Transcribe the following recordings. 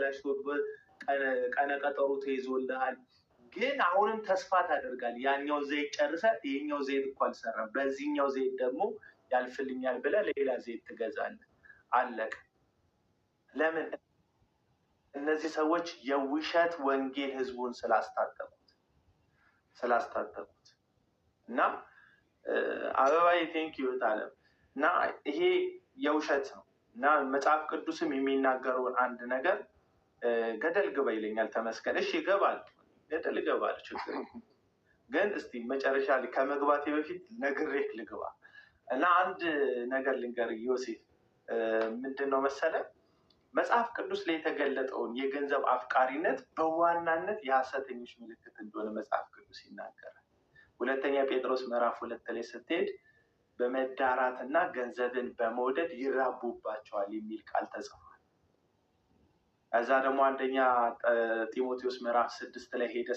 ተበላሽቶብህ ቀነ ቀጠሮ ተይዞልሃል። ግን አሁንም ተስፋ ታደርጋለህ። ያኛው ዘይት ጨርሰህ ይሄኛው ዘይት እኮ አልሰራም፣ በዚህኛው ዘይት ደግሞ ያልፍልኛል ብለህ ሌላ ዘይት ትገዛለህ። አለቀ። ለምን? እነዚህ ሰዎች የውሸት ወንጌል ህዝቡን ስላስታጠቁት እና አበባዬ ቴንክ ዩ ታለም እና ይሄ የውሸት ነው እና መጽሐፍ ቅዱስም የሚናገረውን አንድ ነገር ገደል ግባ ይለኛል። ተመስገን። እሺ ይገባል፣ ገደል ይገባል፣ ችግር ግን እስቲ መጨረሻ ላይ ከመግባቴ በፊት ነግሬህ ልግባ እና አንድ ነገር ልንገር ዮሴፍ። ምንድነው መሰለ መጽሐፍ ቅዱስ ላይ የተገለጠውን የገንዘብ አፍቃሪነት በዋናነት የሐሰተኞች ምልክት እንደሆነ መጽሐፍ ቅዱስ ይናገራል። ሁለተኛ ጴጥሮስ ምዕራፍ 2 ላይ ስትሄድ በመዳራትና ገንዘብን በመውደድ ይራቡባቸዋል የሚል ቃል ተጽፏል። እዛ ደግሞ አንደኛ ጢሞቴዎስ ምዕራፍ 6 ላይ ሄደ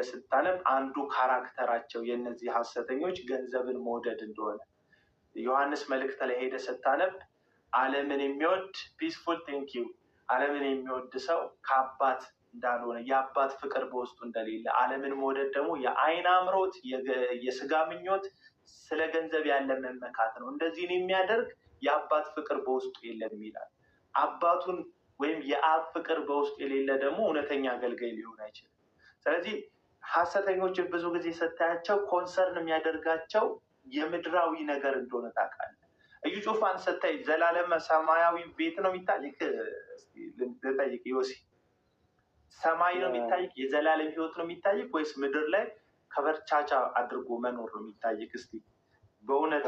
ስታነብ አንዱ ካራክተራቸው የነዚህ ሐሰተኞች ገንዘብን መውደድ እንደሆነ ዮሐንስ መልእክት ላይ ሄደ ስታነብ ዓለምን የሚወድ ፒስፉል ቴንክ ዩ ዓለምን የሚወድ ሰው ከአባት እንዳልሆነ የአባት ፍቅር በውስጡ እንደሌለ፣ ዓለምን መውደድ ደግሞ የአይን አምሮት፣ የስጋ ምኞት፣ ስለ ገንዘብ ያለ መመካት ነው። እንደዚህን የሚያደርግ የአባት ፍቅር በውስጡ የለም ይላል። አባቱን ወይም የአብ ፍቅር በውስጡ የሌለ ደግሞ እውነተኛ አገልጋይ ሊሆን አይችልም። ስለዚህ ሐሰተኞችን ብዙ ጊዜ ስታያቸው ኮንሰርን የሚያደርጋቸው የምድራዊ ነገር እንደሆነ ታውቃለህ። እዩ ጩፋን ስታይ ዘላለም ሰማያዊ ቤት ነው የሚታይክ? ልጠይቅ ዮሲ፣ ሰማይ ነው የሚታይክ? የዘላለም ህይወት ነው የሚታይክ ወይስ ምድር ላይ ከበርቻቻ አድርጎ መኖር ነው የሚታይክ? እስቲ በእውነት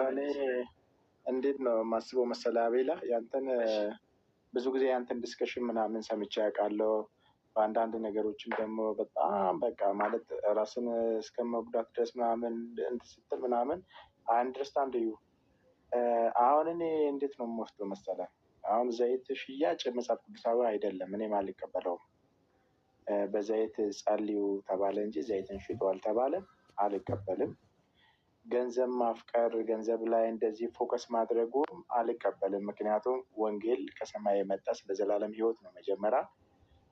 እንዴት ነው ማስበው መሰለህ አቤላ፣ ያንተን ብዙ ጊዜ ያንተን ዲስከሽን ምናምን ሰምቼ ያውቃለሁ። በአንዳንድ ነገሮችም ደግሞ በጣም በቃ ማለት ራስን እስከ መጉዳት ድረስ ምናምን ስትል ምናምን አንደርስታንድ ዩ። አሁን እኔ እንዴት ነው የምወስደው መሰለህ፣ አሁን ዘይት ሽያጭ መጽሐፍ ቅዱሳዊ አይደለም፣ እኔም አልቀበለውም። በዘይት ጸልዩ ተባለ እንጂ ዘይትን ሽጡ አልተባለ፣ አልቀበልም። ገንዘብ ማፍቀር፣ ገንዘብ ላይ እንደዚህ ፎከስ ማድረጉም አልቀበልም። ምክንያቱም ወንጌል ከሰማይ የመጣ ስለ ዘላለም ህይወት ነው መጀመሪያ።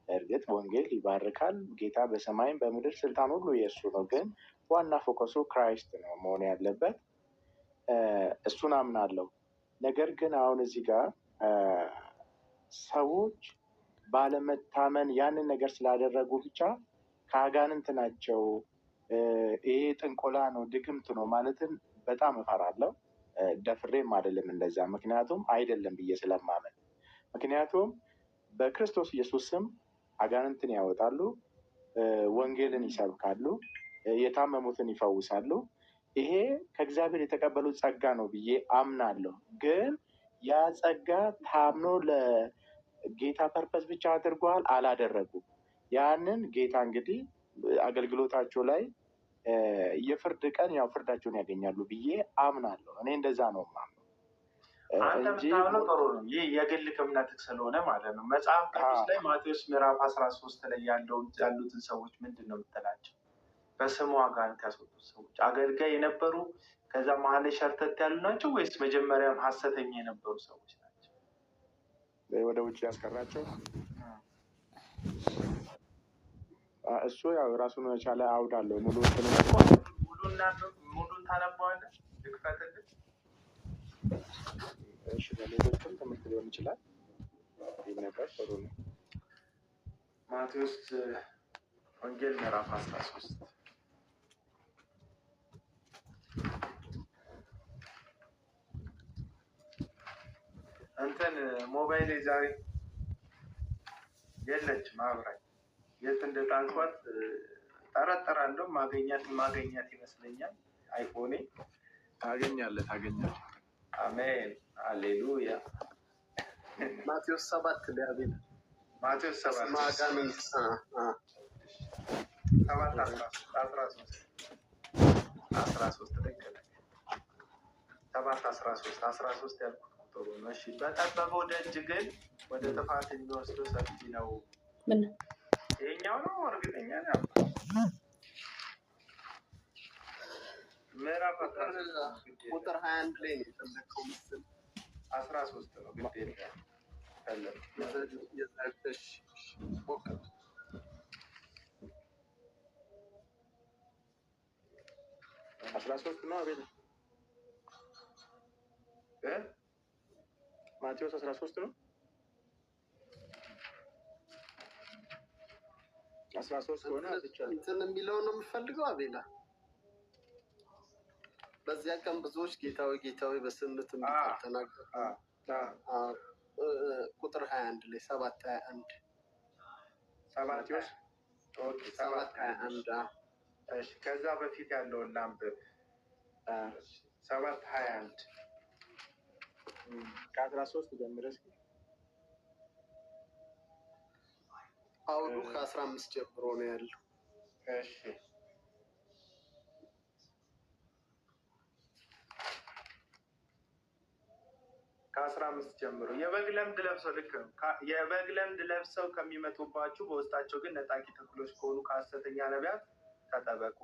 እርግጥ ወንጌል ይባርካል። ጌታ በሰማይም በምድር ስልጣን ሁሉ የእሱ ነው። ግን ዋና ፎከሱ ክራይስት ነው መሆን ያለበት። እሱን አምናለሁ። ነገር ግን አሁን እዚህ ጋር ሰዎች ባለመታመን ያንን ነገር ስላደረጉ ብቻ ከአጋንንት ናቸው፣ ይሄ ጥንቆላ ነው፣ ድግምት ነው ማለትን በጣም እፈራለሁ። ደፍሬም አይደለም እንደዛ፣ ምክንያቱም አይደለም ብዬ ስለማመን። ምክንያቱም በክርስቶስ ኢየሱስ ስም አጋንንትን ያወጣሉ፣ ወንጌልን ይሰብካሉ፣ የታመሙትን ይፈውሳሉ። ይሄ ከእግዚአብሔር የተቀበሉት ጸጋ ነው ብዬ አምናለሁ። ግን ያ ጸጋ ታምኖ ለጌታ ፐርፐስ ብቻ አድርጓል አላደረጉም። ያንን ጌታ እንግዲህ አገልግሎታቸው ላይ የፍርድ ቀን ያው ፍርዳቸውን ያገኛሉ ብዬ አምናለሁ። እኔ እንደዛ ነው የማምነው እንጂ ጥሩ ነው። ይህ የግል እምነትህ ስለሆነ ማለት ነው። መጽሐፍ ቅዱስ ላይ ማቴዎስ ምዕራፍ 13 ላይ ያሉትን ሰዎች ምንድን ነው የምትላቸው? በስሙ አጋንንት ያስወጡት ሰዎች አገልጋይ የነበሩ ከዛ መሀል ላይ ሸርተት ያሉ ናቸው ወይስ መጀመሪያም ሐሰተኛ የነበሩ ሰዎች ናቸው? ወደ ውጭ ያስቀራቸው እሱ ያው ራሱን የቻለ አውድ አለው። ሙሉን ታነባዋለህ? ልክፈትልህ? እሺ፣ ለሌሎችም ትምህርት ሊሆን ይችላል። ይህ ነገር ጥሩ ነው። ማቴዎስ ወንጌል ምዕራፍ 13 እንትን ሞባይል ዛሬ የለችም አብራኝ። የት እንደጣልኳት ጠረጠራለሁ። ማገኛት ይመስለኛል። አይፎኔ ታገኛለህ። አሜን ሃሌሉያ። ማቴዎስ 7 ላይ አቤል፣ ማቴዎስ 7 ማጋንንት 13 ላይ 13 ያልኩት ጥሩ ነው። እሺ፣ በጠበበው ደጅ ግን ወደ ጥፋት የሚወስደው ሰፊ ነው። ይሄኛው ነው እርግጠኛ ነኝ። ምዕራፍ ቁጥር 21 ላይ ነው የተለከው ምስል 13 ነው። ግዴታ የዘርሽ ሞክር 13 ነው አቤል ማቴዎስ 13 ነው 13 ሆነ እንትን የሚለው ነው የምፈልገው አቤላ በዚያ ቀን ብዙዎች ጌታዊ ጌታዊ በስምህ ትንቢት ተናገሩ ቁጥር 21 ላይ 7:21 ማቴዎስ 7:21 እሺ ከዛ በፊት ያለውን ላንብብ 7:21 ከ13 ጀምረሽ አውዱ ከ15 ጀምሮ ነው ያለው። እሺ ከ15 ጀምሮ የበግ ለምድ ለብሰው ልክ ነው። የበግ ለምድ ለብሰው ከሚመጡባችሁ በውስጣቸው ግን ነጣቂ ተኩሎች ከሆኑ ከሐሰተኛ ነቢያት ተጠበቁ።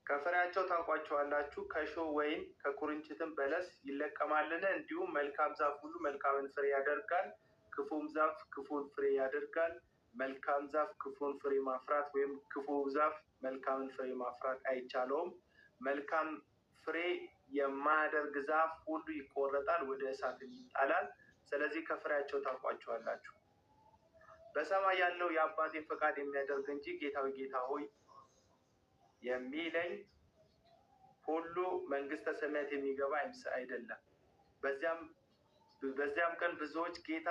ከፍሬያቸው ታውቋቸዋላችሁ። ከእሾህ ወይን ከኩርንችትም በለስ ይለቀማልን? እንዲሁም መልካም ዛፍ ሁሉ መልካምን ፍሬ ያደርጋል፣ ክፉም ዛፍ ክፉን ፍሬ ያደርጋል። መልካም ዛፍ ክፉን ፍሬ ማፍራት ወይም ክፉ ዛፍ መልካምን ፍሬ ማፍራት አይቻለውም። መልካም ፍሬ የማያደርግ ዛፍ ሁሉ ይቆረጣል፣ ወደ እሳት ይጣላል። ስለዚህ ከፍሬያቸው ታውቋቸዋላችሁ። በሰማይ ያለው የአባቴን ፈቃድ የሚያደርግ እንጂ ጌታዊ ጌታ ሆይ የሚለኝ ሁሉ መንግስተ ሰማያት የሚገባ አይደለም። በዚያም ቀን ብዙዎች ጌታ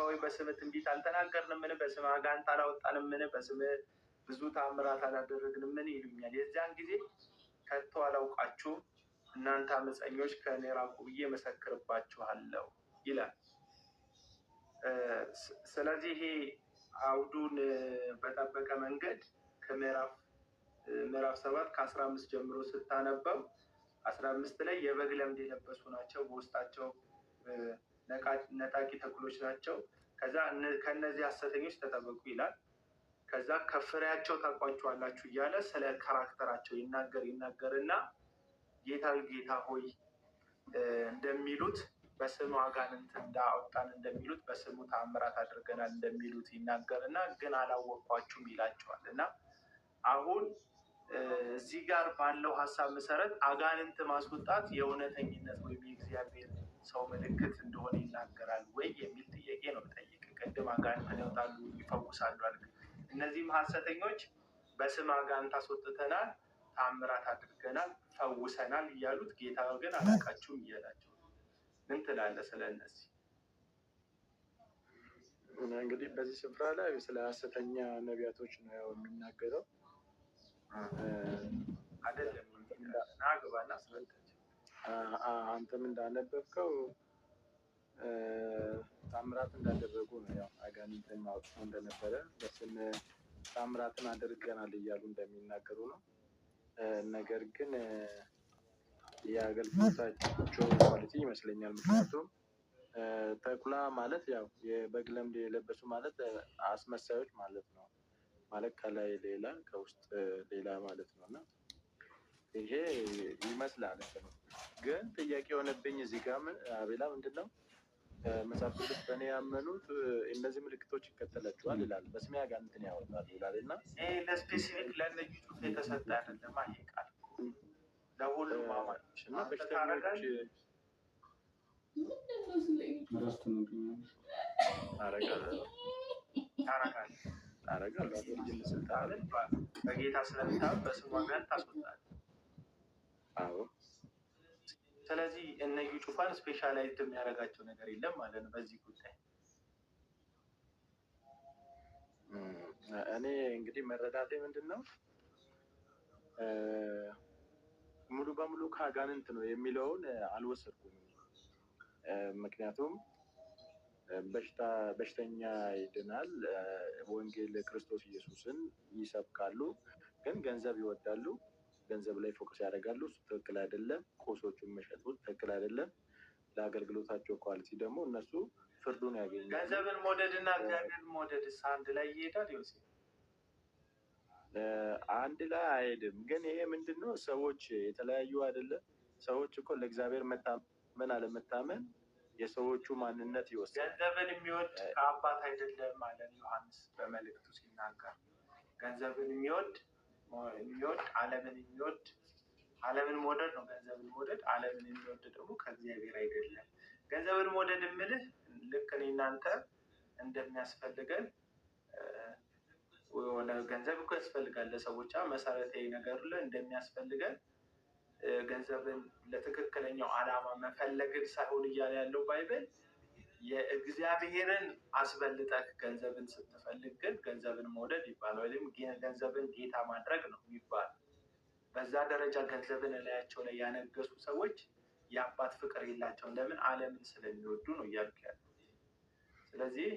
ሆይ በስምህ ትንቢት አልተናገርንምን? በስምህ አጋንንት አላወጣንምን? በስምህ ብዙ ተአምራት አላደረግንምን? ይሉኛል። የዚያን ጊዜ ከቶ አላውቃችሁም እናንተ አመፀኞች ከእኔ ራቁ ብዬ መሰክርባችኋለሁ ይላል። ስለዚህ ይሄ አውዱን በጠበቀ መንገድ ከምዕራፍ 7 ከ15 ጀምሮ ስታነበው 15 ላይ የበግ ለምድ የለበሱ ናቸው፣ በውስጣቸው ነጣቂ ተኩሎች ናቸው። ከዛ ከእነዚህ ሐሰተኞች ተጠበቁ ይላል። ከዛ ከፍሬያቸው ታውቋቸዋላችሁ እያለ ስለ ካራክተራቸው ይናገርና ጌታዊ ጌታ ሆይ እንደሚሉት በስሙ አጋንንት እንዳወጣን እንደሚሉት በስሙ ተአምራት አድርገናል እንደሚሉት ይናገርና ግን አላወቅኳችሁም ይላቸዋል። እና አሁን እዚህ ጋር ባለው ሀሳብ መሰረት አጋንንት ማስወጣት የእውነተኝነት ወይም የእግዚአብሔር ሰው ምልክት እንደሆነ ይናገራል ወይ የሚል ጥያቄ ነው ጠይቅ። ቅድም አጋንንት ያወጣሉ ይፈውሳሉ አልክ። እነዚህም ሐሰተኞች በስም አጋንንት አስወጥተናል፣ ተአምራት አድርገናል፣ ፈውሰናል እያሉት ጌታ ግን አላውቃችሁም እያላቸው ምን ትላለህ ስለ እነዚህ? እንግዲህ በዚህ ስፍራ ላይ ስለ ሐሰተኛ ነቢያቶች ነው ያው የሚናገረው አይደለም። ናግባና አንተም እንዳነበብከው ታምራት እንዳደረጉ ነው። ያው አጋንንትን ማውጣት እንደነበረ በስም ታምራትን አድርገናል እያሉ እንደሚናገሩ ነው። ነገር ግን የአገልግሎታቸው ኳሊቲ ይመስለኛል። ምክንያቱም ተኩላ ማለት ያው የበግ ለምድ የለበሱ ማለት አስመሳዮች ማለት ነው። ማለት ከላይ ሌላ ከውስጥ ሌላ ማለት ነው። እና ይሄ ይመስላል። ግን ጥያቄ የሆነብኝ እዚህ ጋር አቤላ ምንድን ነው መጽሐፍ ቅዱስ በእኔ ያመኑት እነዚህ ምልክቶች ይከተላቸዋል ይላል፣ በስሜ አጋንንትን ያወጣሉ ይላል። እና ይሄ ለስፔሲፊክ ለነጁ ጽሑፍ የተሰጠ አይደለም። ይሄ ቃል ለሁሉም አማኞች እና በሽተኞች ታረጋለህ ስልጣንን በጌታ ስለምታምን በስሙ አጋንንት ታስወጣለህ። አዎ። ስለዚህ እነዩ ጩፋን ስፔሻላይዝድ የሚያደርጋቸው ነገር የለም ማለት ነው በዚህ ጉዳይ። እኔ እንግዲህ መረዳቴ ምንድን ነው ሙሉ በሙሉ ከአጋንንት ነው የሚለውን አልወሰድኩም። ምክንያቱም በሽተኛ ይድናል፣ ወንጌል ክርስቶስ ኢየሱስን ይሰብካሉ፣ ግን ገንዘብ ይወዳሉ፣ ገንዘብ ላይ ፎከስ ያደርጋሉ። እሱ ትክክል አይደለም። ኮሶቹን መሸጡት ትክክል አይደለም። ለአገልግሎታቸው ኳሊቲ ደግሞ እነሱ ፍርዱን ያገኛሉ። ገንዘብን መውደድ እና እግዚአብሔርን መውደድ አንድ ላይ ይሄዳል? ዮሴፍ አንድ ላይ አይሄድም። ግን ይሄ ምንድን ነው ሰዎች የተለያዩ አይደለም። ሰዎች እኮ ለእግዚአብሔር መታመን አለመታመን የሰዎቹ ማንነት ይወስናል። ገንዘብን የሚወድ ከአባት አይደለም አለን ዮሐንስ በመልእክቱ ሲናገር። ገንዘብን የሚወድ ዓለምን መውደድ ነው። ገንዘብን መውደድ ዓለምን የሚወድ ደግሞ ከእግዚአብሔር አይደለም። ገንዘብን መውደድ የምልህ ልክ እኔ እናንተ እንደሚያስፈልገን የሆነ ገንዘብ እኮ ያስፈልጋል ለሰዎች መሰረታዊ ነገር እንደሚያስፈልገን ገንዘብን ለትክክለኛው ዓላማ መፈለግን ሳይሆን እያለ ያለው ባይብል የእግዚአብሔርን አስበልጠህ ገንዘብን ስትፈልግ ግን ገንዘብን መውደድ ይባላል፣ ወይም ገንዘብን ጌታ ማድረግ ነው የሚባለው። በዛ ደረጃ ገንዘብን እላያቸው ላይ ያነገሱ ሰዎች የአባት ፍቅር የላቸውም። ለምን? ዓለምን ስለሚወዱ ነው እያልኩ ያለው። ስለዚህ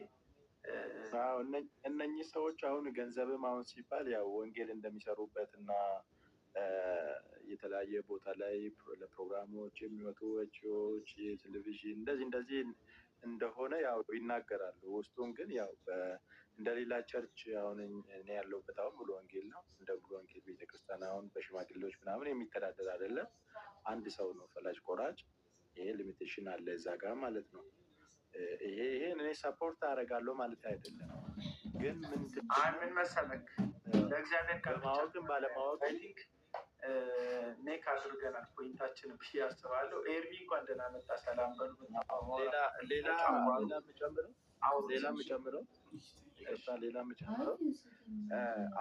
እነኚህ ሰዎች አሁን ገንዘብም አሁን ሲባል ያው ወንጌል እንደሚሰሩበት እና የተለያየ ቦታ ላይ ለፕሮግራሞች የሚወጡ ወጪዎች፣ የቴሌቪዥን እንደዚህ እንደሆነ ያው ይናገራሉ። ውስጡን ግን ያው እንደሌላ ቸርች አሁን እኔ ያለሁበት አሁን ሙሉ ወንጌል ነው። እንደ ሙሉ ወንጌል ቤተክርስቲያን አሁን በሽማግሌዎች ምናምን የሚተዳደር አይደለም። አንድ ሰው ነው ፈላጭ ቆራጭ። ይሄ ሊሚቴሽን አለ እዛ ጋር ማለት ነው። ይሄን እኔ ሰፖርት አደርጋለሁ ማለት አይደለም። ግን ምን መሰለክ ለእግዚአብሔር በማወቅም ባለማወቅ ኔክ አድርገናል ፖይንታችን ብዬ አስባለሁ። ኤርሚ እንኳን ደህና መጣ፣ ሰላም በሉ። ሌላ የምጨምረው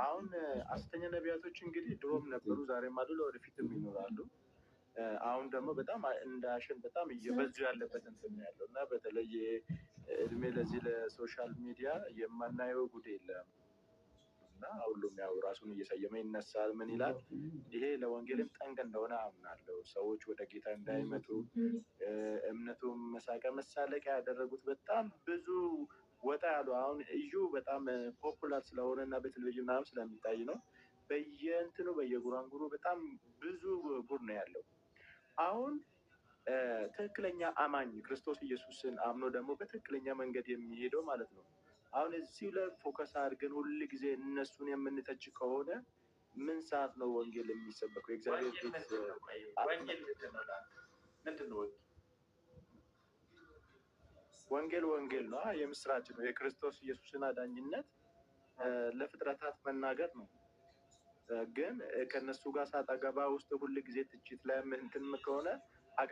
አሁን ሐሰተኛ ነቢያቶች እንግዲህ ድሮም ነበሩ፣ ዛሬም አሉ፣ ለወደፊትም ይኖራሉ። አሁን ደግሞ በጣም እንደ አሸን በጣም እየበዙ ያለበት እንትን ያለው እና በተለይ እድሜ ለዚህ ለሶሻል ሚዲያ የማናየው ጉድ የለም እና ሁሉም ያው ራሱን እየሰየመ ይነሳል። ምን ይላል? ይሄ ለወንጌልም ጠንቅ እንደሆነ አምናለሁ። ሰዎች ወደ ጌታ እንዳይመጡ እምነቱን መሳቂያ መሳለቂያ ያደረጉት በጣም ብዙ ወጣ ያሉ አሁን እዩ በጣም ፖፑላር ስለሆነ እና በቴሌቪዥን ምናምን ስለሚታይ ነው። በየእንትኑ በየጉራንጉሩ በጣም ብዙ ጉድ ነው ያለው። አሁን ትክክለኛ አማኝ ክርስቶስ ኢየሱስን አምኖ ደግሞ በትክክለኛ መንገድ የሚሄደው ማለት ነው። አሁን እዚሁ ላይ ፎከስ አድርገን ሁል ጊዜ እነሱን የምንተች ከሆነ ምን ሰዓት ነው ወንጌል የሚሰበከው? የእግዚአብሔር ቤት ምንድን ነው? ወንጌል ነው፣ የምስራች ነው። የክርስቶስ ኢየሱስን አዳኝነት ለፍጥረታት መናገር ነው። ግን ከነሱ ጋር ሳጠገባ ውስጥ ሁል ጊዜ ትችት ላይ እንትን ከሆነ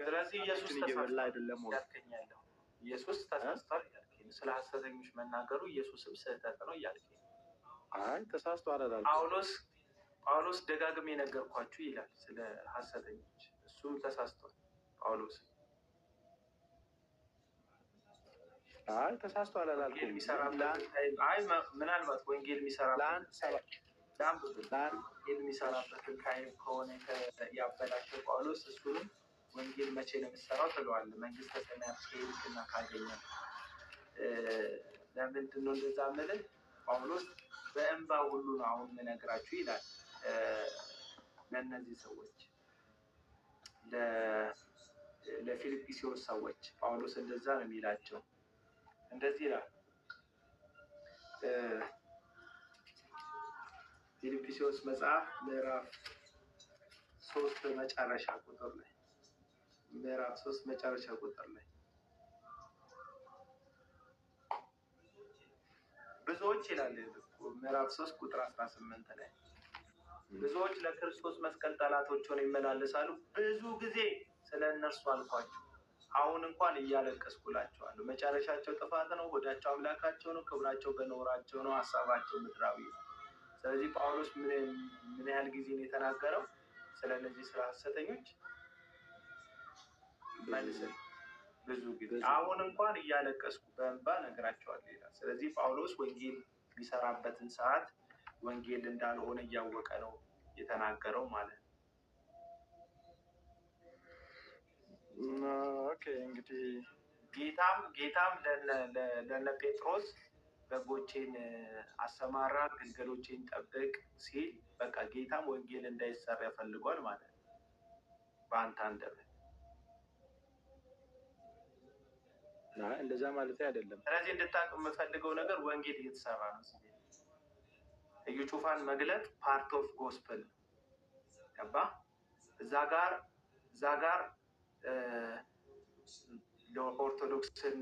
ስለዚህ ኢየሱስ እየበላ አይደለም ያልከኛለሁ። ኢየሱስ ተሳስቷል ያልከኝ ስለ ሐሰተኞች መናገሩ ኢየሱስም ስህተት ነው እያልከኝ። አይ ተሳስቶ አላለም ጳውሎስ ደጋግሜ ነገርኳችሁ ይላል ስለ ሐሰተኞች። እሱም ተሳስቷል ጳውሎስ። አይ ተሳስቶ አላልኩም። ምናልባት ወንጌል የሚሰራበትን ታይም ከሆነ ያበላሸው ጳውሎስ እሱንም ወንጌል መቼ ነው የምትሰራው ትለዋለህ። መንግስተ ሰማያት ከሄድክና ካገኘ ለምንድን ነው እንደዛ የምልህ? ጳውሎስ በእንባ ሁሉ ነው አሁን የምነግራችሁ ይላል ለእነዚህ ሰዎች፣ ለፊልጵስዩስ ሰዎች ጳውሎስ እንደዛ ነው የሚላቸው። እንደዚህ ይላል ፊልጵስዩስ መጽሐፍ ምዕራፍ 3 መጨረሻ ቁጥር ላይ ብዙዎች ይላል ምዕራፍ 3 ቁጥር 18 ላይ ብዙዎች ለክርስቶስ መስቀል ጠላቶች ሆነው ይመላለሳሉ። ብዙ ጊዜ ስለ እነርሱ አልኳቸው፣ አሁን እንኳን እያለቀስኩላቸዋለሁ። መጨረሻቸው ጥፋት ነው፣ ሆዳቸው አምላካቸው ነው፣ ክብራቸው በኖራቸው ነው፣ ሀሳባቸው ምድራዊ ነው። ስለዚህ ጳውሎስ ምን ያህል ጊዜ ነው የተናገረው ስለ እነዚህ ስለ ሐሰተኞች? መልሰን ብዙ ጊዜ፣ አሁን እንኳን እያለቀስኩ በእንባ ነግራቸዋለሁ ይላል። ስለዚህ ጳውሎስ ወንጌል የሚሰራበትን ሰዓት ወንጌል እንዳልሆነ እያወቀ ነው የተናገረው ማለት ነው። ኦኬ እንግዲህ ጌታም ለነ ጴጥሮስ በጎቼን አሰማራ፣ ግልገሎቼን ጠብቅ ሲል በቃ ጌታም ወንጌል እንዳይሰራ ያፈልጓል ማለት ነው በአንተ አንደበት። እንደዛ ማለት አይደለም። ስለዚህ እንድታውቅ የምፈልገው ነገር ወንጌል እየተሰራ ነው። እዩ ጩፋን መግለጥ ፓርት ኦፍ ጎስፕል ገባ። እዛ ጋር ለኦርቶዶክስን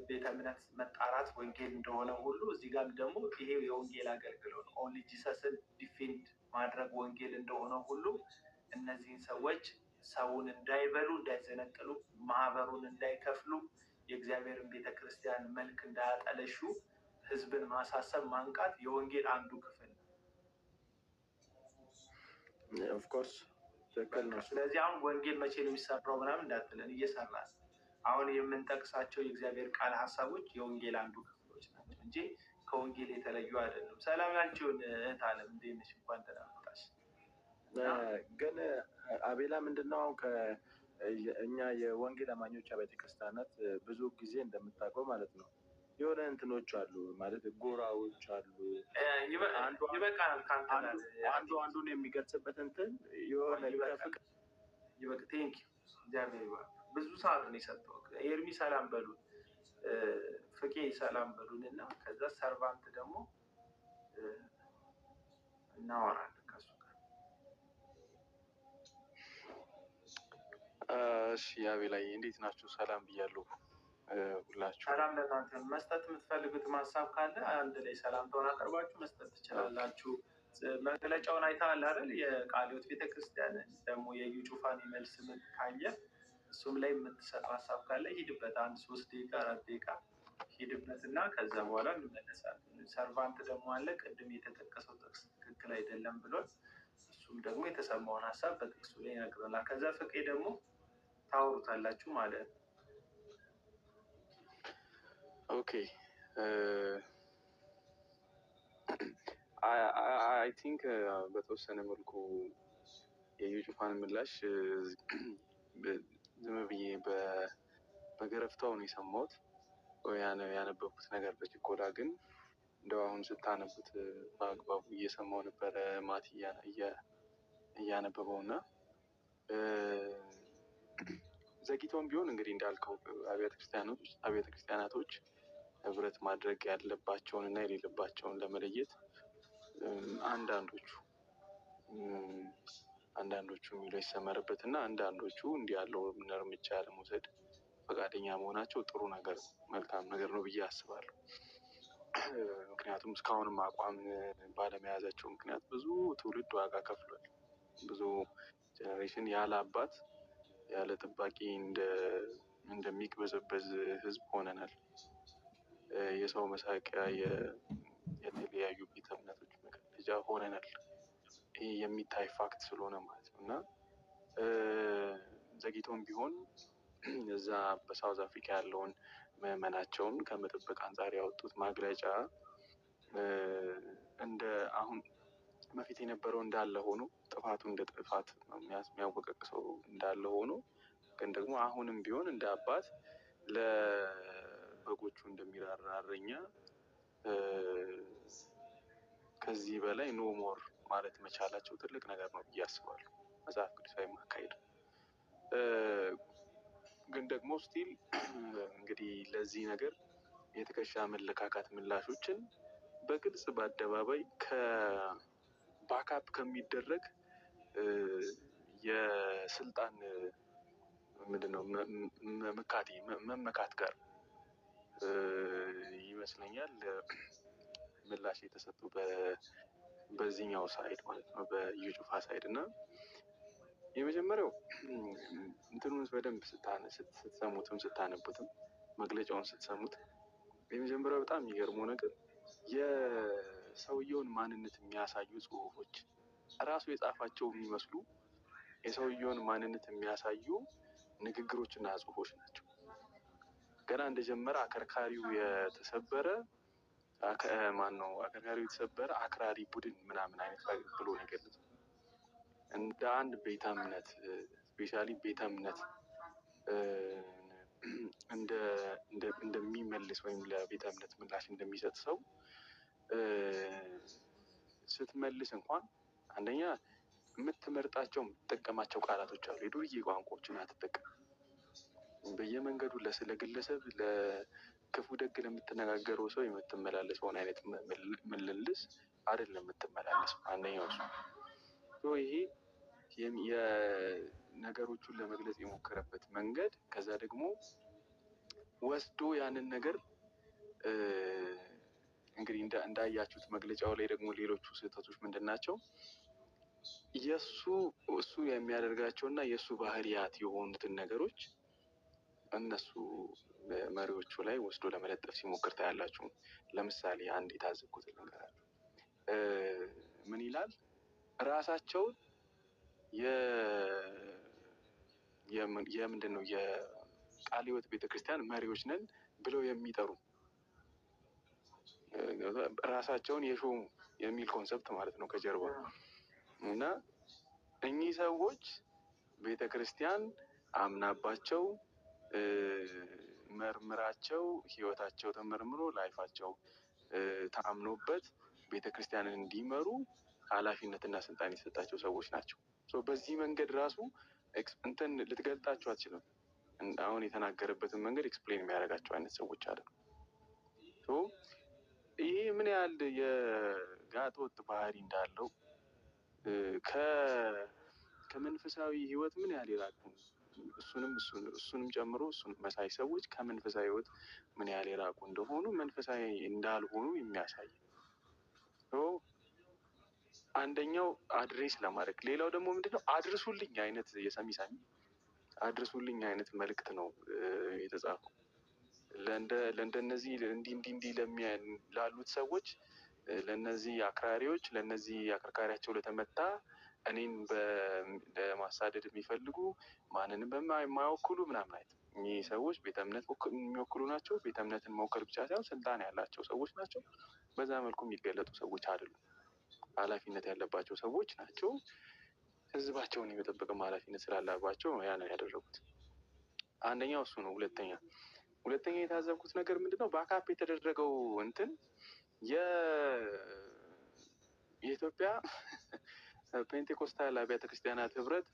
ቤተ እምነት መጣራት ወንጌል እንደሆነ ሁሉ እዚህ ጋር ደግሞ ይሄ የወንጌል አገልግሎት ነው። ኦንሊ ጂሰስን ዲፌንድ ማድረግ ወንጌል እንደሆነ ሁሉ እነዚህን ሰዎች ሰውን እንዳይበሉ፣ እንዳይዘነጥሉ፣ ማህበሩን እንዳይከፍሉ፣ የእግዚአብሔርን ቤተክርስቲያን መልክ እንዳያጠለሹ ህዝብን ማሳሰብ፣ ማንቃት የወንጌል አንዱ ክፍል ነው። ኦፍኮርስ ትክክል ነው። ስለዚህ አሁን ወንጌል መቼ ነው የሚሰራው ምናምን እንዳትለን፣ እየሰራን አሁን የምንጠቅሳቸው የእግዚአብሔር ቃል ሀሳቦች የወንጌል አንዱ ክፍሎች ናቸው እንጂ ከወንጌል የተለዩ አይደለም። ሰላም ያንቺውን እህት አለም እንዴት ነሽ? እንኳን ተናፍቃሽ። ግን አቤላ ምንድነው አሁን እኛ የወንጌል አማኞች አብያተ ክርስቲያናት ብዙ ጊዜ እንደምታውቀው ማለት ነው የሆነ እንትኖች አሉ ማለት ጎራዎች አሉ። ይበቃል ካንተ አንዱ አንዱን የሚገልጽበት እንትን የሆነ ቴንክ እግዚአብሔር ይባርክ። ብዙ ሰዓት ነው የሰጠው። ኤርሚ ሰላም በሉን፣ ፍቄ ሰላም በሉን እና ከዛ ሰርቫንት ደግሞ እናወራለን ከሱ ጋር። እሺ አቤላዬ እንዴት ናችሁ? ሰላም ብያለሁ ሁላችሁ። ሰላም ለእናንተ። መስጠት የምትፈልጉት ሀሳብ ካለ አንድ ላይ ሰላምታውን አቀርባችሁ መስጠት ትችላላችሁ። መግለጫውን አይተሃል አይደል? የቃለ ሕይወት ቤተክርስቲያን ደግሞ የዩ ጩፋን መልስ ምን ካየ እሱም ላይ የምትሰጠው ሀሳብ ካለ ሂድበት። 1 3 ደቂቃ 4 ደቂቃ ሂድበት እና ከዛ በኋላ እንመለሳለን። ሰርቫንት ደግሞ አለ ቅድም የተጠቀሰው ጥቅስ ትክክል አይደለም ብሏል። እሱም ደግሞ የተሰማውን ሀሳብ በጥቅሱ ላይ ይነግረናል። ከዛ ፍቄ ደግሞ ታወሩታላችሁ ማለት ነው። ኦኬ አይ ቲንክ በተወሰነ መልኩ የዩ ጩፋን ምላሽ ዝም ብዬ በገረፍታው ነው የሰማሁት ያነበብኩት ነገር በችኮላ ግን እንደው አሁን ስታነቡት በአግባቡ እየሰማው ነበረ ማቲ እያነበበው እና ዘግይቶም ቢሆን እንግዲህ እንዳልከው አብያተ ክርስቲያናቶች ህብረት ማድረግ ያለባቸውን እና የሌለባቸውን ለመለየት አንዳንዶቹ የሚለው ይሰመርበት እና አንዳንዶቹ እንዲህ ያለው እርምጃ ለመውሰድ ፈቃደኛ መሆናቸው ጥሩ ነገር መልካም ነገር ነው ብዬ አስባለሁ። ምክንያቱም እስካሁንም አቋም ባለመያዛቸው ምክንያት ብዙ ትውልድ ዋጋ ከፍሏል። ብዙ ጀኔሬሽን ያለ አባት ያለ ጠባቂ እንደሚቅበዘበዝ ህዝብ ሆነናል። የሰው መሳቂያ የተለያዩ ቤተ እምነቶች መቀለጃ ሆነናል። ይህ የሚታይ ፋክት ስለሆነ ማለት ነው እና ዘግይቶም ቢሆን እዛ በሳውዝ አፍሪካ ያለውን ምዕመናቸውን ከመጠበቅ አንጻር ያወጡት ማግለጫ እንደ አሁን በፊት የነበረው እንዳለ ሆኖ ጥፋቱ እንደ ጥፋት የሚያወቀቅሰው እንዳለ ሆኖ ግን ደግሞ አሁንም ቢሆን እንደ አባት ለበጎቹ እንደሚራራ እረኛ ከዚህ በላይ ኖ ሞር ማለት መቻላቸው ትልቅ ነገር ነው ብዬ አስባለሁ። መጽሐፍ ቅዱሳዊ ማካሄድ ግን ደግሞ ስቲል እንግዲህ ለዚህ ነገር የትከሻ መለካካት ምላሾችን በግልጽ በአደባባይ ባካፕ ከሚደረግ የስልጣን ምንድነው መመካት ጋር ይመስለኛል ምላሽ የተሰጡ በዚህኛው ሳይድ ማለት ነው በዩ ጩፋ ሳይድ እና የመጀመሪያው እንትኑን በደንብ ስትሰሙትም ስታነቡትም መግለጫውን ስትሰሙት የመጀመሪያው በጣም የሚገርመው ነገር የሰውየውን ማንነት የሚያሳዩ ጽሁፎች ራሱ የጻፋቸው የሚመስሉ የሰውየውን ማንነት የሚያሳዩ ንግግሮችና ጽሁፎች ናቸው። ገና እንደጀመረ አከርካሪው የተሰበረ አክራሪ ቡድን ምናምን አይነት ብሎ ነው የገለጸው። እንደ አንድ ቤተ እምነት ስፔሻሊ ቤተ እምነት እንደሚመልስ ወይም ለቤተ እምነት ምላሽ እንደሚሰጥ ሰው ስትመልስ እንኳን አንደኛ የምትመርጣቸው የምትጠቀማቸው ቃላቶች አሉ። የዱርዬ ቋንቋዎችን አትጠቀም። በየመንገዱ ስለ ግለሰብ ለክፉ ደግ ለምትነጋገረው ሰው የምትመላለሰውን አይነት ምልልስ አይደለም የምትመላለሰው። አንደኛው እሱ ይሄ የነገሮቹን ለመግለጽ የሞከረበት መንገድ ከዛ ደግሞ ወስዶ ያንን ነገር እንግዲህ እንዳያችሁት መግለጫው ላይ ደግሞ ሌሎቹ ስህተቶች ምንድን ናቸው? እሱ የሚያደርጋቸውና የእሱ ባህሪያት የሆኑትን ነገሮች እነሱ መሪዎቹ ላይ ወስዶ ለመለጠፍ ሲሞክር ታያላችሁ። ለምሳሌ አንድ የታዘብኩት ልንገራችሁ። ምን ይላል? ራሳቸውን የምንድን ነው የቃለ ሕይወት ቤተክርስቲያን መሪዎች ነን ብለው የሚጠሩ ራሳቸውን የሾሙ የሚል ኮንሰፕት ማለት ነው ከጀርባ እና እኚህ ሰዎች ቤተክርስቲያን አምናባቸው መርምራቸው ህይወታቸው ተመርምሮ ላይፋቸው ታምኖበት ቤተክርስቲያንን እንዲመሩ ኃላፊነትና ስልጣን የተሰጣቸው ሰዎች ናቸው። በዚህ መንገድ ራሱ እንትን ልትገልጣቸው አትችልም። አሁን የተናገረበትን መንገድ ኤክስፕሌን የሚያደርጋቸው አይነት ሰዎች አሉ። ይሄ ምን ያህል የጋጠ ወጥ ባህሪ እንዳለው ከመንፈሳዊ ህይወት ምን ያህል የራቁ እሱንም ጨምሮ እሱን መሳይ ሰዎች ከመንፈሳዊ ህይወት ምን ያህል የራቁ እንደሆኑ መንፈሳዊ እንዳልሆኑ የሚያሳይ አንደኛው አድሬስ ለማድረግ ሌላው ደግሞ ምንድነው አድርሱልኝ አይነት የሰሚ አድርሱልኝ አይነት መልእክት ነው የተጻፈው። ለእንደነዚህ እንዲህ ላሉት ሰዎች ለነዚህ አክራሪዎች ለነዚህ አከርካሪያቸው ለተመታ እኔን ለማሳደድ የሚፈልጉ ማንንም የማይወክሉ ምናምን አይነት እኚህ ሰዎች ቤተ እምነት የሚወክሉ ናቸው። ቤተ እምነትን መወከል ብቻ ሳይሆን ስልጣን ያላቸው ሰዎች ናቸው። በዛ መልኩ የሚገለጡ ሰዎች አይደሉም። ኃላፊነት ያለባቸው ሰዎች ናቸው። ህዝባቸውን የመጠበቅም ኃላፊነት ስላላባቸው ነው ያንን ያደረጉት። አንደኛው እሱ ነው። ሁለተኛ የታዘብኩት ነገር ምንድነው? በአካፕ የተደረገው እንትን የኢትዮጵያ ፔንቴኮስታል አብያተ ክርስቲያናት ህብረት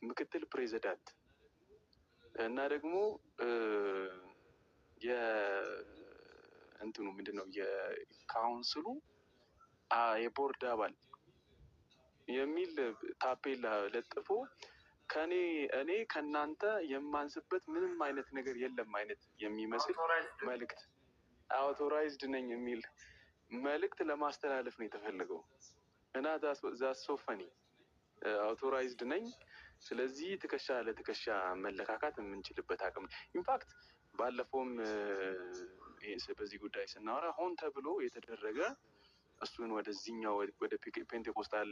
ምክትል ፕሬዚዳንት እና ደግሞ እንትኑ ምንድነው የካውንስሉ የቦርድ አባል የሚል ታፔላ ለጥፎ እኔ ከእናንተ የማንስበት ምንም አይነት ነገር የለም አይነት የሚመስል መልእክት አውቶራይዝድ ነኝ የሚል መልእክት ለማስተላለፍ ነው የተፈለገው እና ዛሶፈኒ አውቶራይዝድ ነኝ። ስለዚህ ትከሻ ለትከሻ መለካካት የምንችልበት አቅም ኢንፋክት ባለፈውም በዚህ ጉዳይ ስናወራ ሆን ተብሎ የተደረገ እሱን ወደዚህኛው ወደ ፔንቴኮስታል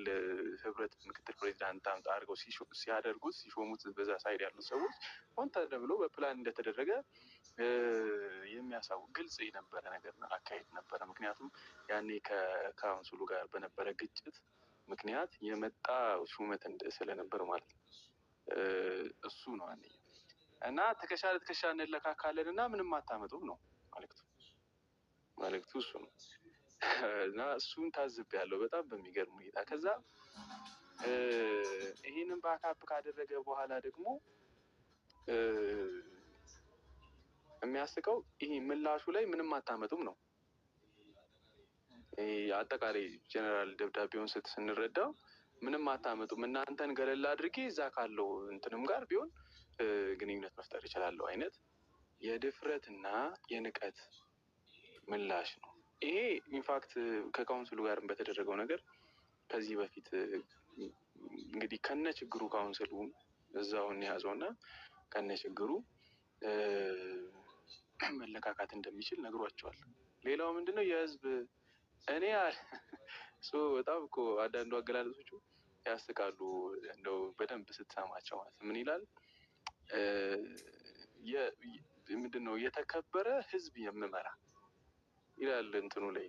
ህብረት ምክትል ፕሬዚዳንት አድርገው ሲሾሙት በዛ ሳይድ ያሉት ሰዎች ሆን ተብሎ በፕላን እንደተደረገ የሚያሳውቅ ግልጽ የነበረ ነገር አካሄድ ነበረ። ምክንያቱም ያኔ ከካውንስሉ ጋር በነበረ ግጭት ምክንያት የመጣ ሹመት ስለነበር ማለት ነው። እሱ ነው አንደኛው እና ትከሻ ለትከሻ እንለካካለን እና ምንም አታመጡም ነው መልእክቱ እሱ ነው። እና እሱን ታዝቤያለሁ በጣም በሚገርም ሁኔታ። ከዛ ይሄንን ባካፕ ካደረገ በኋላ ደግሞ የሚያስቀው ይሄ ምላሹ ላይ ምንም አታመጡም ነው። አጠቃላይ ጀነራል ደብዳቤውን ስንረዳው ምንም አታመጡም እናንተን ገለል አድርጌ እዛ ካለው እንትንም ጋር ቢሆን ግንኙነት መፍጠር እችላለሁ አይነት የድፍረትና የንቀት ምላሽ ነው። ይሄ ኢንፋክት ከካውንስሉ ጋር በተደረገው ነገር ከዚህ በፊት እንግዲህ ከነ ችግሩ ካውንስሉ እዛውን ያዘውና ከነ ችግሩ መለካካት እንደሚችል ነግሯቸዋል። ሌላው ምንድነው የህዝብ እኔ በጣም እኮ አንዳንዱ አገላለጾቹ ያስቃሉ እንደው በደንብ ስትሰማቸው ማለት ምን ይላል? ምንድነው የተከበረ ህዝብ የምመራ ይላል እንትኑ ላይ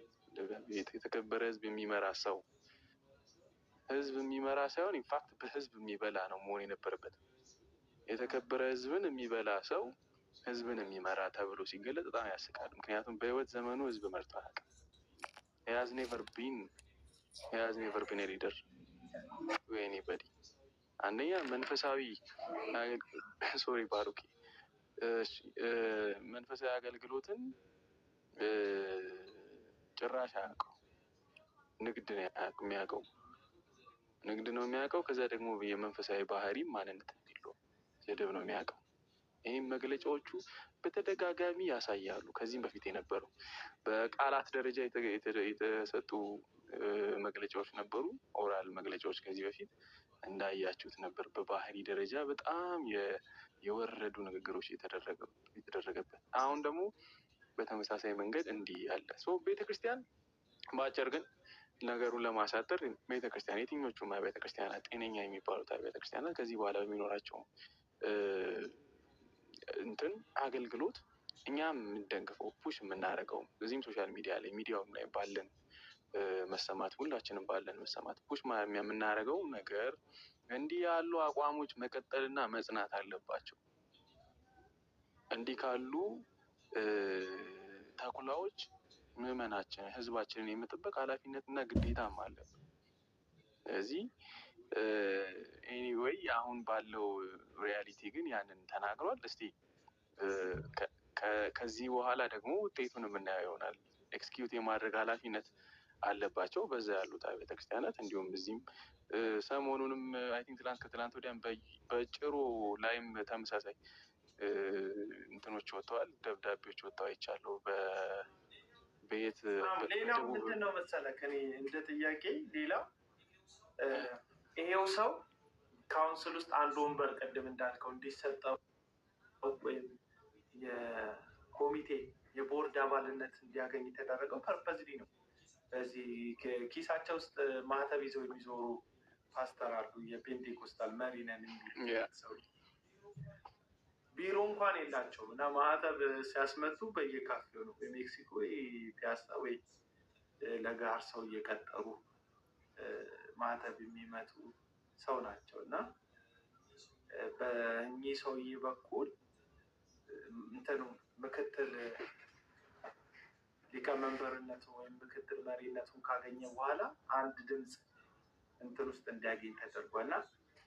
የተከበረ ህዝብ የሚመራ ሰው ህዝብ የሚመራ ሳይሆን ኢንፋክት በህዝብ የሚበላ ነው መሆን የነበረበት። የተከበረ ህዝብን የሚበላ ሰው ህዝብን የሚመራ ተብሎ ሲገለጽ በጣም ያስቃል። ምክንያቱም በህይወት ዘመኑ ህዝብ መርቶ አያውቅም። he has never been a leader to anybody። አንደኛ መንፈሳዊ ባሩኪ መንፈሳዊ አገልግሎትን ጭራሽ አያውቀው። ንግድ ነው የሚያውቀው። ከዛ ደግሞ የመንፈሳዊ ባህሪ ማንነት የለውም። ስድብ ነው የሚያውቀው። ይህም መግለጫዎቹ በተደጋጋሚ ያሳያሉ። ከዚህም በፊት የነበረው በቃላት ደረጃ የተሰጡ መግለጫዎች ነበሩ፣ ኦራል መግለጫዎች ከዚህ በፊት እንዳያችሁት ነበር። በባህሪ ደረጃ በጣም የወረዱ ንግግሮች የተደረገበት፣ አሁን ደግሞ በተመሳሳይ መንገድ እንዲህ ያለ ቤተክርስቲያን በአጭር ግን ነገሩን ለማሳጠር ቤተክርስቲያን የትኞቹም አብያተ ክርስቲያናት ጤነኛ የሚባሉት አብያተ ክርስቲያናት ከዚህ በኋላ በሚኖራቸው አገልግሎት እኛም የምንደግፈው ፑሽ የምናደርገው እዚህም ሶሻል ሚዲያ ላይ ሚዲያውም ላይ ባለን መሰማት ሁላችንም ባለን መሰማት ፑሽ የምናደርገው ነገር እንዲህ ያሉ አቋሞች መቀጠልና መጽናት አለባቸው። እንዲህ ካሉ ተኩላዎች ምዕመናችን ህዝባችንን የመጠበቅ ኃላፊነትና ግዴታም አለብን። ስለዚህ ኤኒዌይ አሁን ባለው ሪያሊቲ ግን ያንን ተናግሯል። እስቲ ከዚህ በኋላ ደግሞ ውጤቱን የምናየው ይሆናል። ኤክስኪዩት የማድረግ ኃላፊነት አለባቸው በዛ ያሉት ቤተክርስቲያናት። እንዲሁም እዚህም ሰሞኑንም አይ ቲንክ ከትላንት ወዲያም በጭሮ ላይም ተመሳሳይ እንትኖች ወጥተዋል፣ ደብዳቤዎች ወጥተው አይቻለሁ። በየት ሌላው ምንድን ነው መሰለህ እኔ እንደ ጥያቄ ሌላው ይሄው ሰው ካውንስል ውስጥ አንድ ወንበር ቅድም እንዳልከው እንዲሰጠው ወይም የኮሚቴ የቦርድ አባልነት እንዲያገኝ የተደረገው ፐርፐዝሊ ነው። በዚህ ኪሳቸው ውስጥ ማህተብ ይዘው የሚዞሩ ፓስተር አሉ፣ የፔንቴኮስታል መሪ ነን የሚሉ ሰው ቢሮ እንኳን የላቸውም እና ማህተብ ሲያስመቱ በየካፌው ነው፣ በሜክሲኮ ፒያሳ ወይ ለጋር ሰው እየቀጠሩ ማህተብ የሚመቱ ሰው ናቸው። እና በእኚህ ሰውዬ በኩል ምክትል ሊቀመንበርነቱ ወይም ምክትል መሪነቱን ካገኘ በኋላ አንድ ድምፅ ውስጥ እንዲያገኝ ተደርጓል። እና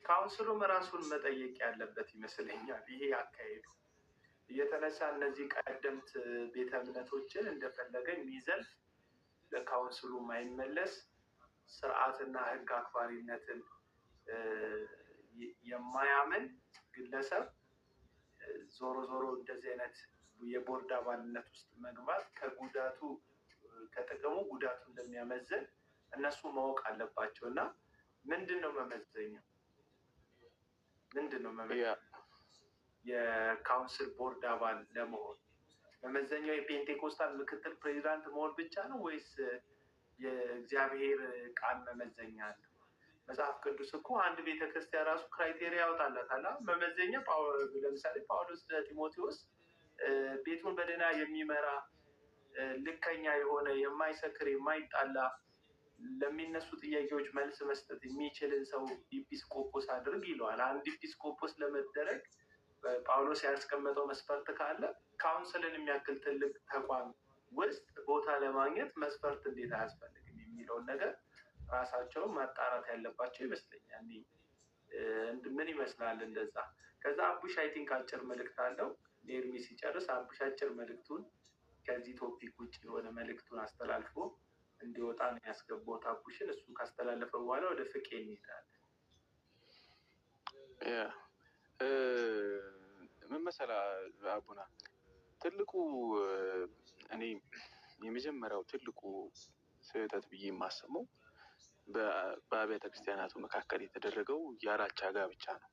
ካውንስሉም ራሱን መጠየቅ ያለበት ይመስለኛል። ይሄ አካሄዱ እየተነሳ እነዚህ ቀደምት ቤተ እምነቶችን እንደፈለገ የሚዘልፍ ለካውንስሉ የማይመለስ ስርዓትና ሕግ አክባሪነትን የማያምን ግለሰብ ዞሮ ዞሮ እንደዚህ አይነት የቦርድ አባልነት ውስጥ መግባት ከጥቅሙ ጉዳቱ እንደሚያመዝን እነሱ ማወቅ አለባቸው። እና ምንድን ነው መመዘኛው? የካውንስል ቦርድ አባል ለመሆን መመዘኛው የፔንቴኮስታል ምክትል ፕሬዚዳንት መሆን ብቻ ነው ወይስ የእግዚአብሔር ቃል መመዘኛ አለ? መጽሐፍ ቅዱስ እኮ አንድ ቤተክርስቲያን ራሱ ክራይቴሪያ ያወጣላታል። መመዘኛ ለምሳሌ ጳውሎስ ለጢሞቴዎስ ቤቱን በደህና የሚመራ ልከኛ የሆነ የማይሰክር የማይጣላ ለሚነሱ ጥያቄዎች መልስ መስጠት የሚችልን ሰው ኢጲስቆጶስ አድርግ ይለዋል። አንድ ኢጲስቆጶስ ለመደረግ ጳውሎስ ያስቀመጠው መስፈርት ካለ ካውንስልን የሚያክል ትልቅ ተቋም ውስጥ ቦታ ለማግኘት መስፈርት እንዴት አያስፈልግም የሚለውን ነገር ራሳቸውን ማጣራት ያለባቸው ይመስለኛል። ምን ይመስላል እንደዛ። ከዛ አቡሽ አይ ቲንክ አጭር መልእክት አለው። ኤርሚ ሲጨርስ አቡሽ አጭር መልእክቱን ከዚህ ቶፒክ ውጭ የሆነ መልእክቱን አስተላልፎ እንዲወጣ ነው ያስገባው አቡሽን። እሱ ካስተላለፈ በኋላ ወደ ፍቄ እንሄዳለን። ምን መሰለህ አቡና፣ ትልቁ እኔ የመጀመሪያው ትልቁ ስህተት ብዬ የማስበው በአብያተ ክርስቲያናቱ መካከል የተደረገው የአራቻ ጋብቻ ነው።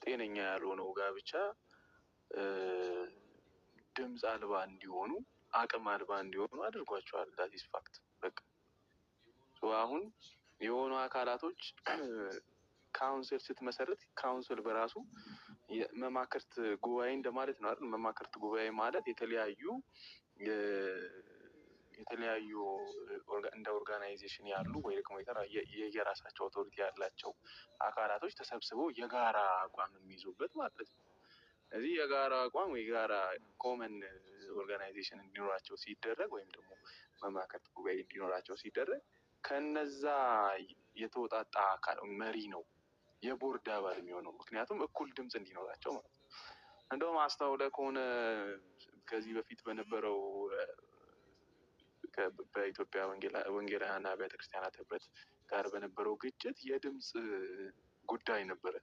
ጤነኛ ያልሆነው ጋብቻ ድምፅ አልባ እንዲሆኑ፣ አቅም አልባ እንዲሆኑ አድርጓቸዋል። ዳቲስ ፋክት። በቃ አሁን የሆኑ አካላቶች ካውንስል ስትመሰረት ካውንስል በራሱ መማክርት ጉባኤ እንደማለት ነው አይደል? መማክርት ጉባኤ ማለት የተለያዩ እንደ ኦርጋናይዜሽን ያሉ ወይ ደግሞ የራሳቸው አውቶሪቲ ያላቸው አካላቶች ተሰብስበው የጋራ አቋም የሚይዙበት ማለት ነው። ስለዚህ የጋራ አቋም ወይ የጋራ ኮመን ኦርጋናይዜሽን እንዲኖራቸው ሲደረግ ወይም ደግሞ መማክርት ጉባኤ እንዲኖራቸው ሲደረግ ከነዛ የተወጣጣ አካል መሪ ነው የቦርድ አባል የሚሆነው። ምክንያቱም እኩል ድምፅ እንዲኖራቸው ማለት ነው። እንደውም አስተውለህ ከሆነ ከዚህ በፊት በነበረው በኢትዮጵያ ወንጌላውያን አብያተ ክርስቲያናት ህብረት ጋር በነበረው ግጭት የድምፅ ጉዳይ ነበረ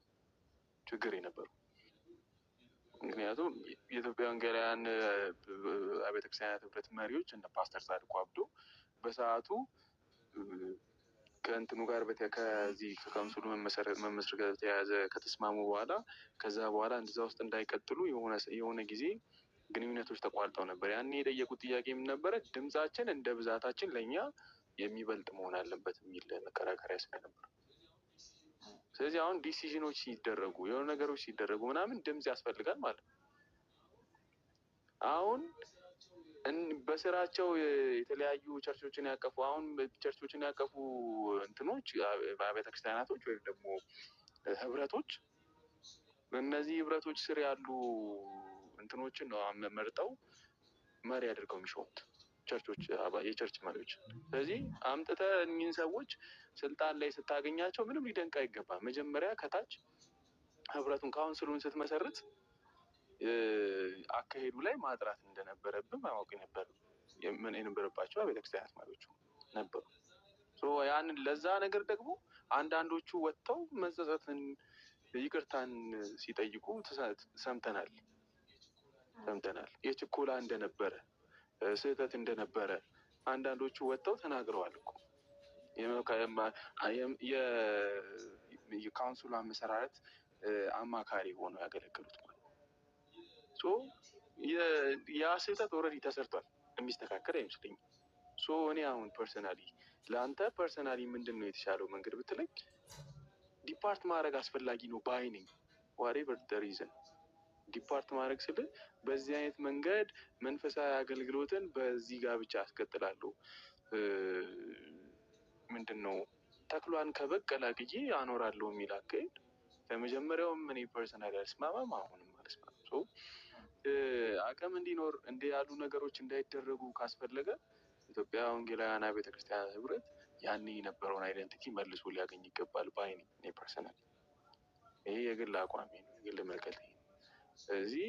ችግር የነበረው። ምክንያቱም የኢትዮጵያ ወንጌላውያን አብያተ ክርስቲያናት ህብረት መሪዎች እነ ፓስተር ጻድቁ አብዶ በሰዓቱ ከእንትኑ ጋር ከዚህ ከካውንስሉ መመስረት ጋር በተያያዘ ከተስማሙ በኋላ ከዛ በኋላ እንደዛ ውስጥ እንዳይቀጥሉ የሆነ ጊዜ ግንኙነቶች ተቋርጠው ነበር። ያኔ የጠየቁት ጥያቄ ምን ነበረ? ድምጻችን እንደ ብዛታችን ለእኛ የሚበልጥ መሆን አለበት የሚል መከራከሪያ ስለነበር። ስለዚህ አሁን ዲሲዥኖች ሲደረጉ የሆነ ነገሮች ሲደረጉ ምናምን ድምጽ ያስፈልጋል ማለት ነው። አሁን በስራቸው የተለያዩ ቸርቾችን ያቀፉ እንትኖች አብያተ ክርስቲያናቶች ወይም ደግሞ ህብረቶች በእነዚህ ህብረቶች ስር ያሉ እንትኖችን ነው መርጠው መሪ አድርገው የሚሾሙት የቸርች መሪዎች። ስለዚህ አምጥተህ እኚህን ሰዎች ስልጣን ላይ ስታገኛቸው ምንም ሊደንቅ አይገባም። መጀመሪያ ከታች ህብረቱን ካውንስሉን ስትመሰርት አካሄዱ ላይ ማጥራት እንደነበረብን ማወቅ የነበረባቸው አብያተ ክርስቲያናት መሪዎች ነበሩ። ያንን ለዛ ነገር ደግሞ አንዳንዶቹ ወጥተው መጸጸትን ይቅርታን ሲጠይቁ ሰምተናል። የችኮላ እንደነበረ ስህተት እንደነበረ አንዳንዶቹ ወጥተው ተናግረዋል እኮ የካውንስሉ አመሰራረት አማካሪ ሆነው ያገለገሉት ማለት ነው። ያ ስህተት ኦልሬዲ ተሰርቷል፣ የሚስተካከል አይመስለኝም። እኔ አሁን ፐርሰናሊ ለአንተ ፐርሰናሊ ምንድን ነው የተሻለው መንገድ ብትለኝ ዲፓርት ማድረግ አስፈላጊ ነው ባይ ነኝ። ዋሬቨር ዘ ሪዝን ዲፓርት ማድረግ ስል በዚህ አይነት መንገድ መንፈሳዊ አገልግሎትን በዚህ ጋር ብቻ አስቀጥላለሁ። ምንድን ነው ተክሏን ከበቀለ ግዬ አኖራለሁ የሚል አካሄድ ከመጀመሪያውም እኔ ፐርሰናሊ አልስማማም፣ አሁንም አልስማማም። አቅም እንዲኖር እንዲህ ያሉ ነገሮች እንዳይደረጉ ካስፈለገ ኢትዮጵያ ወንጌላውያን አብያተ ክርስቲያናት ህብረት ያኔ የነበረውን አይደንቲቲ መልሶ ሊያገኝ ይገባል ባይ ነኝ እኔ ፐርሰናሊ። ይሄ የግል አቋሜ ነው፣ የግል መልከቴ ነው። ስለዚህ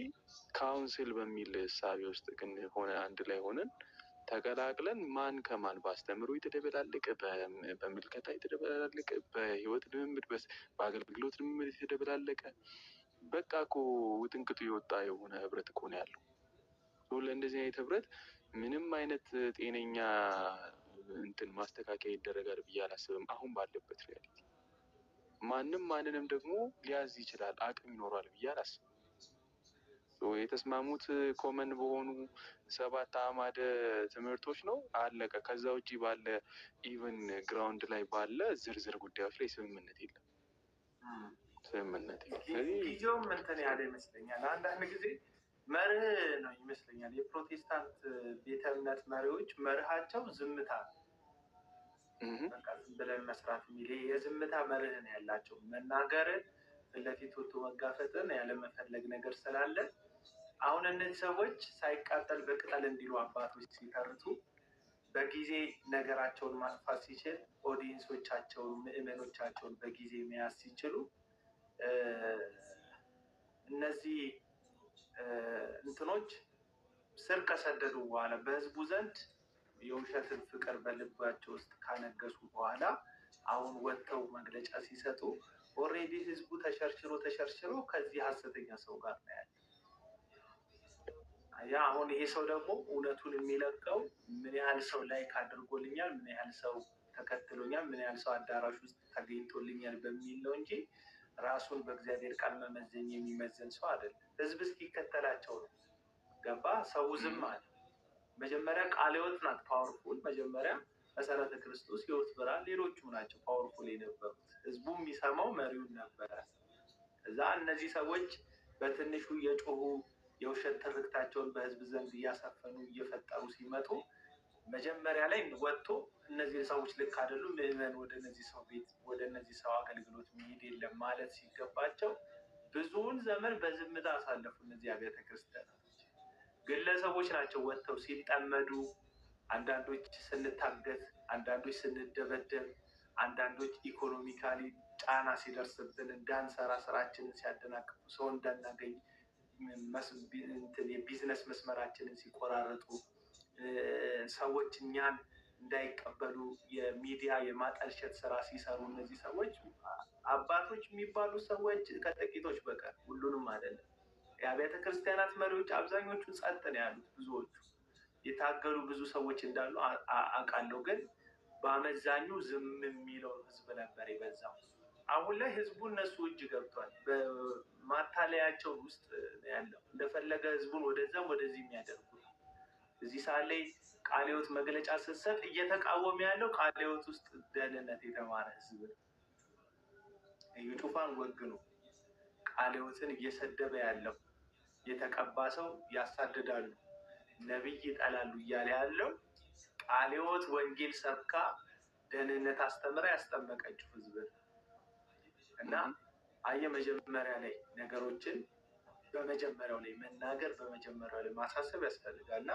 ካውንስል በሚል እሳቤ ውስጥ ግን ሆነ አንድ ላይ ሆነን ተቀላቅለን ማን ከማን ባስተምሮ የተደበላለቀ፣ በምልከታ የተደበላለቀ፣ በህይወት ልምምድ በአገልግሎት ልምምድ የተደበላለቀ በቃ እኮ ውጥንቅጡ የወጣ የሆነ ህብረት እኮ ነው ያለው። ለእንደዚህ አይነት ህብረት ምንም አይነት ጤነኛ እንትን ማስተካከያ ይደረጋል ብዬ አላስብም። አሁን ባለበት ሪያሊቲ ማንም ማንንም ደግሞ ሊያዝ ይችላል፣ አቅም ይኖራል ብዬ አላስብም። የተስማሙት ኮመን በሆኑ 7 አዕማደ ትምህርቶች ነው አለቀ። ከዛ ውጭ ባለ ኢቨን ግራውንድ ላይ ባለ ዝርዝር ጉዳዮች ላይ ስምምነት የለም። ጊዜውም እንትን ያለ ይመስለኛል። አንዳንድ ጊዜ መርህ ነው ይመስለኛል። የፕሮቴስታንት ቤተ እምነት መሪዎች መርሃቸው ዝምታ፣ በቃ ዝም ብለን መስራት የሚል የዝምታ መርህ ነው ያላቸው። መናገርን፣ ፊት ለፊት ወጥቶ መጋፈጥን ያለመፈለግ ነገር ስላለ አሁን እነዚህ ሰዎች ሳይቃጠል በቅጠል እንዲሉ አባቶች ሲተርቱ በጊዜ ነገራቸውን ማጥፋት ሲችል ኦዲየንሶቻቸውን ምዕመኖቻቸውን በጊዜ መያዝ ሲችሉ እነዚህ እንትኖች ስር ከሰደዱ በኋላ በህዝቡ ዘንድ የውሸትን ፍቅር በልባቸው ውስጥ ካነገሱ በኋላ አሁን ወጥተው መግለጫ ሲሰጡ ኦልሬዲ ህዝቡ ተሸርሽሮ ከዚህ ሀሰተኛ ሰው ጋር ነው ያለ። ያ አሁን ይሄ ሰው ደግሞ እውነቱን የሚለቀው ምን ያህል ሰው ላይክ አድርጎልኛል፣ ምን ያህል ሰው ተከትሎኛል፣ ምን ያህል ሰው አዳራሽ ውስጥ ተገኝቶልኛል በሚል ነው እንጂ ራሱን በእግዚአብሔር ቃል መመዘኝ የሚመዘን ሰው አይደለም። ህዝብ እስኪከተላቸው ነው። ገባ? ሰው ዝም አለ። መጀመሪያ ቃለ ሕይወት ናት ፓወርፉል። መጀመሪያ መሰረተ ክርስቶስ፣ ሕይወት ብርሃን፣ ሌሎቹም ናቸው ፓወርፉል የነበሩት። ህዝቡ የሚሰማው መሪውን ነበረ። እዛ እነዚህ ሰዎች በትንሹ የጮሁ የውሸት ትርክታቸውን በህዝብ ዘንድ እያሰፈኑ እየፈጠሩ ሲመጡ መጀመሪያ ላይ ወጥቶ እነዚህ ሰዎች ልክ አይደሉም፣ ምዕመን ወደ እነዚህ ሰው ቤት ወደ እነዚህ ሰው አገልግሎት መሄድ የለም ማለት ሲገባቸው ብዙውን ዘመን በዝምታ አሳለፉ። እነዚህ አብያተ ክርስቲያናት ግለሰቦች ናቸው ወጥተው ሲጠመዱ፣ አንዳንዶች ስንታገት፣ አንዳንዶች ስንደበደብ፣ አንዳንዶች ኢኮኖሚካሊ ጫና ሲደርስብን እንዳንሰራ ስራችንን ሲያደናቅፉ፣ ሰው እንዳናገኝ የቢዝነስ መስመራችንን ሲቆራረጡ፣ ሰዎች እኛን እንዳይቀበሉ የሚዲያ የማጠልሸት ስራ ሲሰሩ እነዚህ ሰዎች አባቶች የሚባሉ ሰዎች ከጥቂቶች በቀር ሁሉንም አይደለም የአብያተ ክርስቲያናት መሪዎች አብዛኞቹ ጸጥ ነው ያሉት። ብዙዎቹ የታገሉ ብዙ ሰዎች እንዳሉ አውቃለሁ፣ ግን በአመዛኙ ዝም የሚለው ህዝብ ነበር የበዛው። አሁን ላይ ህዝቡ እነሱ እጅ ገብቷል። በማታለያቸው ውስጥ ያለው እንደፈለገ ህዝቡን ወደዛም ወደዚህ የሚያደርጉ እዚህ ሰዓት ላይ ቃለ ሕይወት መግለጫ ስትሰጥ እየተቃወመ ያለው ቃለ ሕይወት ውስጥ ደህንነት የተማረ ህዝብ ነው። እዩ ጩፋን ወግኑ ቃለ ሕይወትን እየሰደበ ያለው የተቀባ ሰው ያሳድዳሉ፣ ነቢይ ይጠላሉ እያለ ያለው ቃለ ሕይወት ወንጌል ሰብካ ደህንነት አስተምራ ያስጠመቀችው ህዝብ እና መጀመሪያ ላይ ነገሮችን በመጀመሪያው ላይ መናገር በመጀመሪያው ላይ ማሳሰብ ያስፈልጋል። እና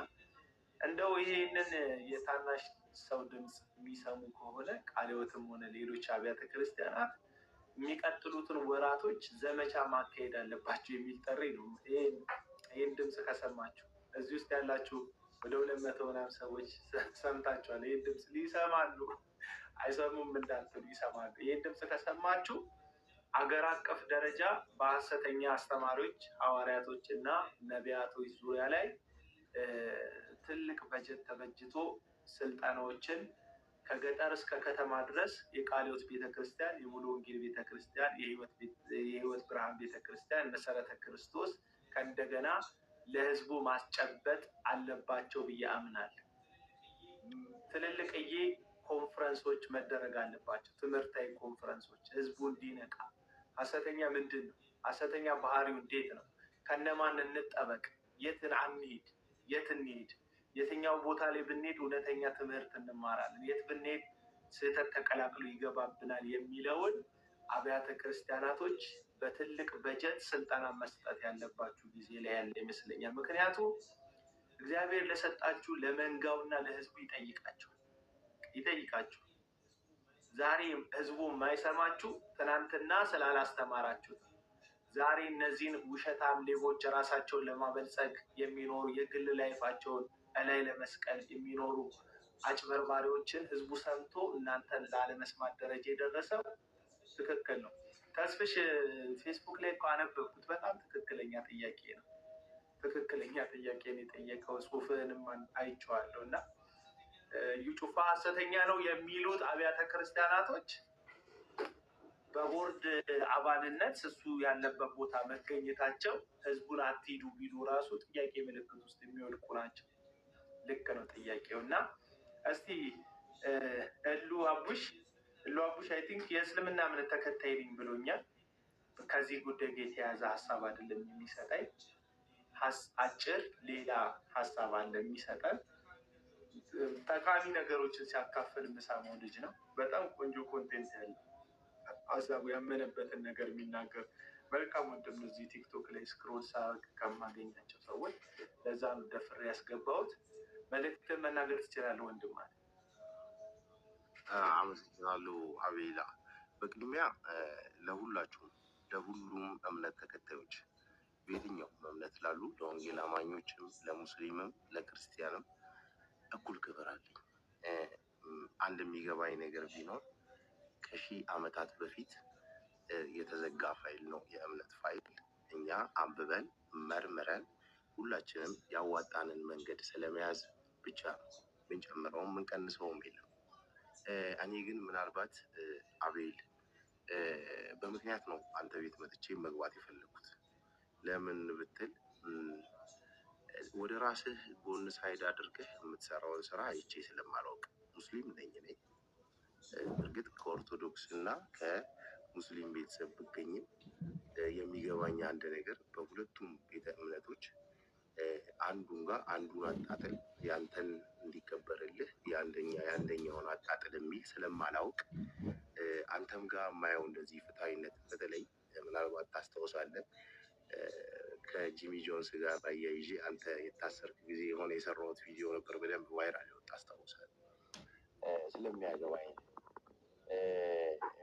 እንደው ይህንን የታናሽ ሰው ድምፅ የሚሰሙ ከሆነ ቃለ ሕይወትም ሆነ ሌሎች አብያተ ክርስቲያናት የሚቀጥሉትን ወራቶች ዘመቻ ማካሄድ አለባቸው የሚል ጥሪ ነው። ይህን ድምፅ ከሰማችሁ እዚህ ውስጥ ያላችሁ ወደ 200 ምናምን ሰዎች ሰምታችኋል። ይህን ድምፅ ሊሰማሉ አይሰሙም እንዳትሉ ይሰማሉ። ይህን ድምፅ ከሰማችሁ አገር አቀፍ ደረጃ በሐሰተኛ አስተማሪዎች፣ ሐዋርያቶች እና ነቢያቶች ዙሪያ ላይ ትልቅ በጀት ተበጅቶ ስልጠናዎችን ከገጠር እስከ ከተማ ድረስ የቃለ ሕይወት ቤተክርስቲያን፣ የሙሉ ወንጌል ቤተክርስቲያን፣ የሕይወት ብርሃን ቤተክርስቲያን፣ መሰረተ ክርስቶስ ከእንደገና ለህዝቡ ማስጨበጥ አለባቸው ብዬ አምናለሁ። ትልልቅዬ ኮንፈረንሶች መደረግ አለባቸው። ትምህርታዊ ኮንፈረንሶች ህዝቡ እንዲነቃ ሐሰተኛ ምንድን ነው? ሐሰተኛ ባህሪው እንዴት ነው? ከነማን እንጠበቅ? የትን አንሂድ? የት እንሂድ? የትኛው ቦታ ላይ ብንሄድ እውነተኛ ትምህርት እንማራለን? የት ብንሄድ ስህተት ተቀላቅሎ ይገባብናል? የሚለውን አብያተ ክርስቲያናቶች በትልቅ በጀት ስልጠና መስጠት ያለባችሁ ጊዜ ላይ ያለ ይመስለኛል። ምክንያቱም እግዚአብሔር ለሰጣችሁ ለመንጋውና ለህዝቡ ይጠይቃችሁ። ዛሬ ህዝቡ የማይሰማችሁ ትናንትና ስላላስተማራችሁት፣ ዛሬ እነዚህን ውሸታም ሌቦች ራሳቸውን ለማበልጸግ የሚኖሩ የግል ላይፋቸውን እላይ ለመስቀል የሚኖሩ አጭበርባሪዎችን ህዝቡ ሰምቶ እናንተን ላለመስማት ደረጃ የደረሰው ትክክል ነው። ተስፍሽ ፌስቡክ ላይ እኮ አነበብኩት። በጣም ትክክለኛ ጥያቄ ነው። ትክክለኛ ጥያቄ ነው የጠየቀው። ጽሁፍህንም አይቼዋለሁ እና እዩ ጩፋ ሐሰተኛ ነው የሚሉት አብያተ ክርስቲያናቶች በቦርድ አባልነት እሱ ያለበት ቦታ መገኘታቸው ህዝቡን አትሂዱ ቢሉ ራሱ ጥያቄ ምልክት ውስጥ የሚወድቁ ናቸው። ልክ ነው ጥያቄው። እና እስቲ እሉ አቡሽ አይ ቲንክ የእስልምና እምነት ተከታይ ነኝ ብሎኛል። ከዚህ ጉዳይ ጋር የተያዘ ሀሳብ አይደለም የሚሰጠኝ፣ አጭር ሌላ ሀሳብ አለ የሚሰጠን። ጠቃሚ ነገሮችን ሲያካፍል የምሰማው ልጅ ነው። በጣም ቆንጆ ኮንቴንት ያለ ሀሳቡ ያመነበትን ነገር የሚናገር መልካም ወንድም ነው። እዚህ ቲክቶክ ላይ ስክሮል ሳርግ ከማገኛቸው ሰዎች ለዛ ነው ደፍሬ ያስገባሁት። መልእክትን መናገር ትችላለህ ወንድም አለ። አመሰግናለሁ አቤላ። በቅድሚያ ለሁላችሁም ለሁሉም እምነት ተከታዮች በየትኛውም እምነት ላሉ ለወንጌል አማኞችም ለሙስሊምም ለክርስቲያንም እኩል ክብር አለኝ። አንድ የሚገባኝ ነገር ቢኖር ከሺህ ዓመታት በፊት የተዘጋ ፋይል ነው የእምነት ፋይል። እኛ አንብበን መርምረን ሁላችንም ያዋጣንን መንገድ ስለመያዝ ብቻ ምንጨምረውም ምንቀንሰውም የለም። እኔ ግን ምናልባት አቤል በምክንያት ነው አንተ ቤት መጥቼ መግባት የፈለኩት። ለምን ብትል ወደ ራስህ ጎን ሳይድ አድርገህ የምትሰራውን ስራ አይቼ ስለማላውቅ። ሙስሊም ነኝ እኔ። እርግጥ ከኦርቶዶክስ እና ከሙስሊም ቤተሰብ ብገኝም የሚገባኝ አንድ ነገር በሁለቱም ቤተ እምነቶች አንዱን ጋር አንዱን አጣጥል ያንተን እንዲከበርልህ የአንደኛውን አጣጥል የሚል ስለማላውቅ አንተም ጋር የማየው እንደዚህ ፍትሐዊነት በተለይ ምናልባት ታስታውሳለህ ከጂሚ ጆንስ ጋር አያይዤ አንተ የታሰርክ ጊዜ የሆነ የሰራሁት ቪዲዮ ነበር በደንብ ቫይራል የወጣ ታስታውሳለህ። ስለሚያገባኝ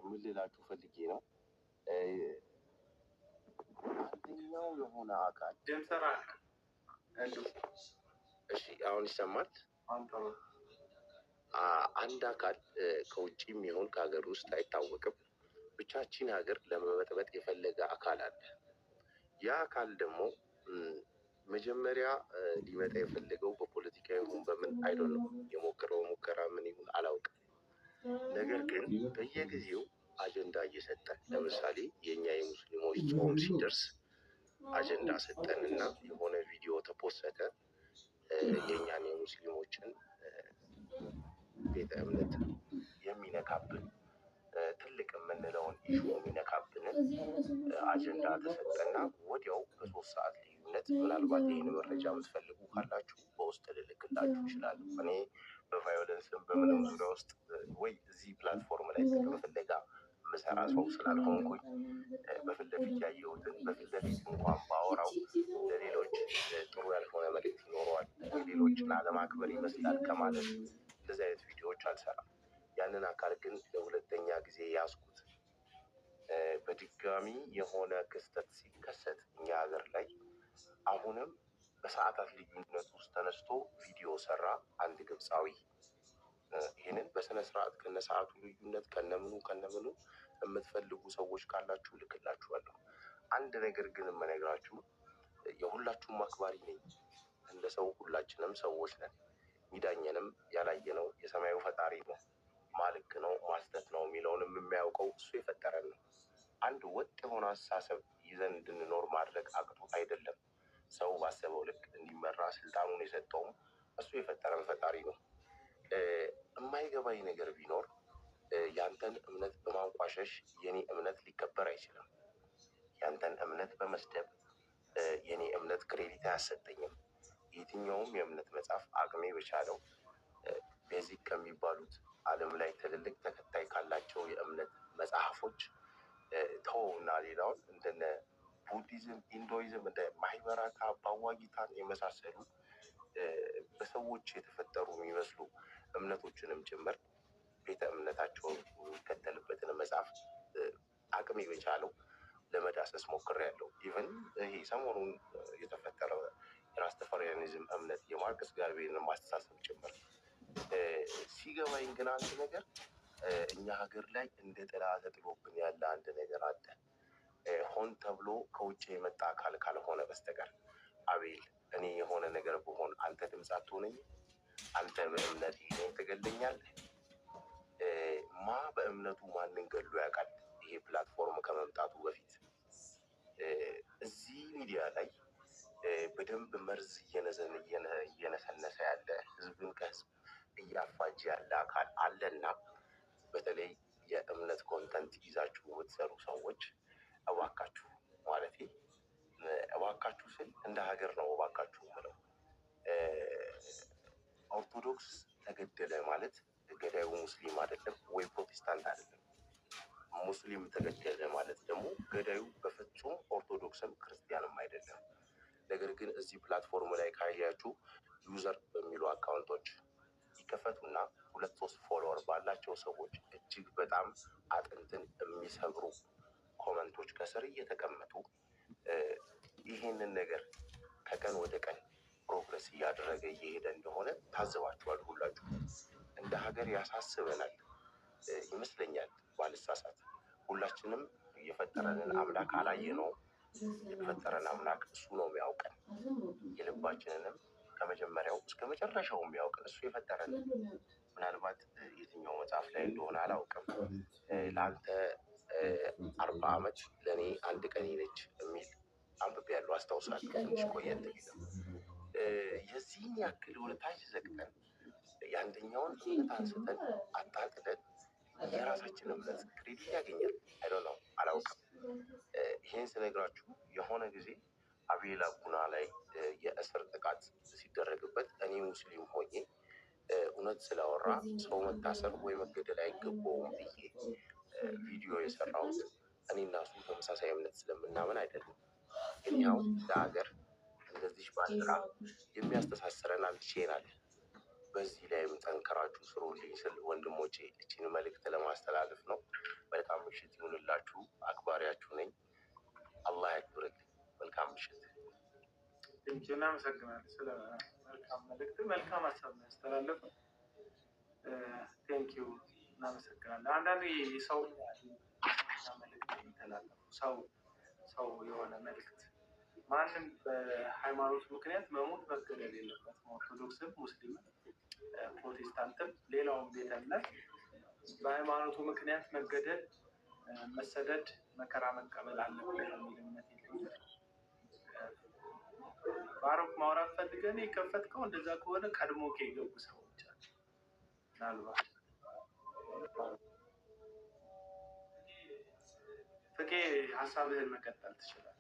ምን ልላችሁ ፈልጌ ነው፣ አንደኛው የሆነ አካል ደምሰራ እሺ አሁን ይሰማል። አንድ አካል ከውጭም ይሁን ከሀገር ውስጥ አይታወቅም፣ ብቻችን ሀገር ለመበጥበጥ የፈለገ አካል አለ። ያ አካል ደግሞ መጀመሪያ ሊመጣ የፈለገው በፖለቲካዊ ይሁን በምን አይዶን ነው የሞከረው ሙከራ ምን ይሁን አላውቅም። ነገር ግን በየጊዜው አጀንዳ እየሰጠ ለምሳሌ የኛ የሙስሊሞች ጾም ሲደርስ አጀንዳ ሰጠንና የሆነ ቪዲዮ ተፖሰተ የኛን የሙስሊሞችን ቤተ እምነት የሚነካብን ትልቅ የምንለውን ኢሹ የሚነካብንን አጀንዳ ተሰጠና ወዲያው በ3 ሰዓት ልዩነት ምናልባት ይህን መረጃ የምትፈልጉ ካላችሁ በውስጥ ልልክላችሁ ይችላሉ። እኔ በቫዮለንስም በምንም ዙሪያ ውስጥ ወይ እዚህ ፕላትፎርም ላይ ጥቅም ፍለጋ ምሰራ ሰው ስላልሆንኩኝ በፊት ለፊት ያየሁትን በፊት ለፊት እንኳን ባወራው ለሌሎች ጥሩ ያልሆነ መልዕክት ይኖረዋል፣ ሌሎችን አለማክበር ይመስላል ከማለት እንደዚህ አይነት ቪዲዮዎች አልሰራም። ያንን አካል ግን ለሁለተኛ ጊዜ ያዝኩት። በድጋሚ የሆነ ክስተት ሲከሰት እኛ ሀገር ላይ አሁንም በሰዓታት ልዩነት ውስጥ ተነስቶ ቪዲዮ ሰራ አንድ ግብፃዊ። ይህንን በስነ ስርዓት ከነሰዓቱ ልዩነት ከነምኑ የምትፈልጉ ሰዎች ካላችሁ ልክላችኋለሁ። አንድ ነገር ግን የምነግራችሁ የሁላችሁም አክባሪ ነኝ። እንደ ሰው ሁላችንም ሰዎች ነን። ሚዳኘንም ያላየነው የሰማዩ ፈጣሪ ነው። ማልክ ነው ማስተት ነው የሚለውንም የሚያውቀው እሱ የፈጠረን ነው። አንድ ወጥ የሆነ አስተሳሰብ ይዘን እንድንኖር ማድረግ አቅቶት አይደለም። ሰው ባሰበው ልክ እንዲመራ ስልጣኑን የሰጠውም እሱ የፈጠረን ፈጣሪ ነው። የማይገባኝ ነገር ቢኖር ያንተን እምነት በማንቋሸሽ የኔ እምነት ሊከበር አይችልም። ያንተን እምነት በመስደብ የኔ እምነት ክሬዲት አያሰጠኝም። የትኛውም የእምነት መጽሐፍ አቅሜ በቻለው ቤዚክ ከሚባሉት ዓለም ላይ ትልልቅ ተከታይ ካላቸው የእምነት መጽሐፎች ተወውና ሌላውን እንደነ ቡዲዝም፣ ኢንዶይዝም እንደ ማህበራታ ባዋጊታን የመሳሰሉ በሰዎች የተፈጠሩ የሚመስሉ እምነቶችንም ጭምር ቤተ እምነታቸውን የሚከተልበትን መጽሐፍ አቅሜ በቻለው ለመዳሰስ ሞክሬያለሁ። ኢቨን ይሄ ሰሞኑን የተፈጠረው የራስተፋሪያኒዝም እምነት የማርክስ ጋርቬይን ማስተሳሰብ ጭምር ሲገባኝ ግን አንድ ነገር እኛ ሀገር ላይ እንደ ጥላ ተጥሎብን ያለ አንድ ነገር አለ። ሆን ተብሎ ከውጭ የመጣ አካል ካልሆነ በስተቀር አቤል እኔ የሆነ ነገር ብሆን አንተ ድምፅ አትሆነኝ? አንተ በእምነት ይሄን ትገለኛለህ? ማ በእምነቱ ማንን ገሎ ያውቃል? ይሄ ፕላትፎርም ከመምጣቱ በፊት እዚህ ሚዲያ ላይ በደንብ መርዝ እየነሰነሰ ያለ ህዝብን ከህዝብ እያፋጅ ያለ አካል አለና በተለይ የእምነት ኮንተንት ይዛችሁ የምትሰሩ ሰዎች እባካችሁ ማለት እባካችሁ ስል እንደ ሀገር ነው እባካችሁ ብለው ኦርቶዶክስ ተገደለ ማለት ገዳዩ ሙስሊም አይደለም ወይ ፕሮቴስታንት አይደለም። ሙስሊም ተገደለ ማለት ደግሞ ገዳዩ በፍጹም ኦርቶዶክስም ክርስቲያንም አይደለም። ነገር ግን እዚህ ፕላትፎርም ላይ ካያችሁ ዩዘር በሚሉ አካውንቶች ይከፈቱና 2-3 ፎሎወር ባላቸው ሰዎች እጅግ በጣም አጥንትን የሚሰብሩ ኮመንቶች ከስር እየተቀመጡ ይህንን ነገር ከቀን ወደ ቀን ፕሮግረስ እያደረገ እየሄደ እንደሆነ ታዘባችኋል። ሁላችሁ እንደ ሀገር ያሳስበናል ይመስለኛል ባልሳሳት። ሁላችንም የፈጠረንን አምላክ አላየነውም። የፈጠረን አምላክ እሱ ነው የሚያውቀን። የልባችንንም ከመጀመሪያው እስከ መጨረሻው የሚያውቀን እሱ የፈጠረን። ምናልባት የትኛው መጽሐፍ ላይ እንደሆነ አላውቅም። ለአንተ 40 ዓመት ለእኔ 1 ቀን ነች የሚል አንብቤያለሁ፣ አስታውሳለሁ። ትንሽ ቆየት ቢልም የዚህን ያክል ወደ ታች ዘግተን የአንደኛውን እምነት አንስተን አጣጥለን የራሳችን እምነት ክሬዲት ያገኛል። አይደው አላውቅም። ይሄን ስነግራችሁ የሆነ ጊዜ አቤል አቡና ላይ የእስር ጥቃት ሲደረግበት እኔ ሙስሊም ሆኜ እውነት ስላወራ ሰው መታሰር ወይ መገደል አይገባውም ብዬ ቪዲዮ የሰራሁት እኔና እሱ ተመሳሳይ እምነት ስለምናምን አይደለም። ግን ያው ለሀገር እንደዚህ ባንዲራ የሚያስተሳስረን አንድ ቼን አለ። በዚህ ላይም ጠንከራችሁ ስሩልኝ ስል ወንድሞቼ እቺን መልእክት ለማስተላለፍ ነው። መልካም ምሽት ይሁንላችሁ። አክባሪያችሁ ነኝ። አላህ ያክብርልኝ። መልካም ምሽት። እናመሰግናለን ስለ መልካም መልእክት፣ መልካም ሀሳብ ነው ያስተላለፈው። ቴንኪዩ እናመሰግናለን። አንዳንድ የሰው መልእክት የሚተላለፉ ሰው የሆነ መልእክት ማንም በሃይማኖት ምክንያት መሞት መገደል የለበትም። ኦርቶዶክስም፣ ሙስሊምም፣ ፕሮቴስታንትም ሌላውም ቤተ እምነት በሃይማኖቱ ምክንያት መገደል፣ መሰደድ፣ መከራ መቀበል አለበት የሚል እምነት የለኝም። ባሮክ ማውራት ፈልገን የከፈትከው እንደዛ ከሆነ ቀድሞ የገቡ ሰዎች አሉ። ምናልባት ፍቄ ሀሳብህን መቀጠል ትችላለህ።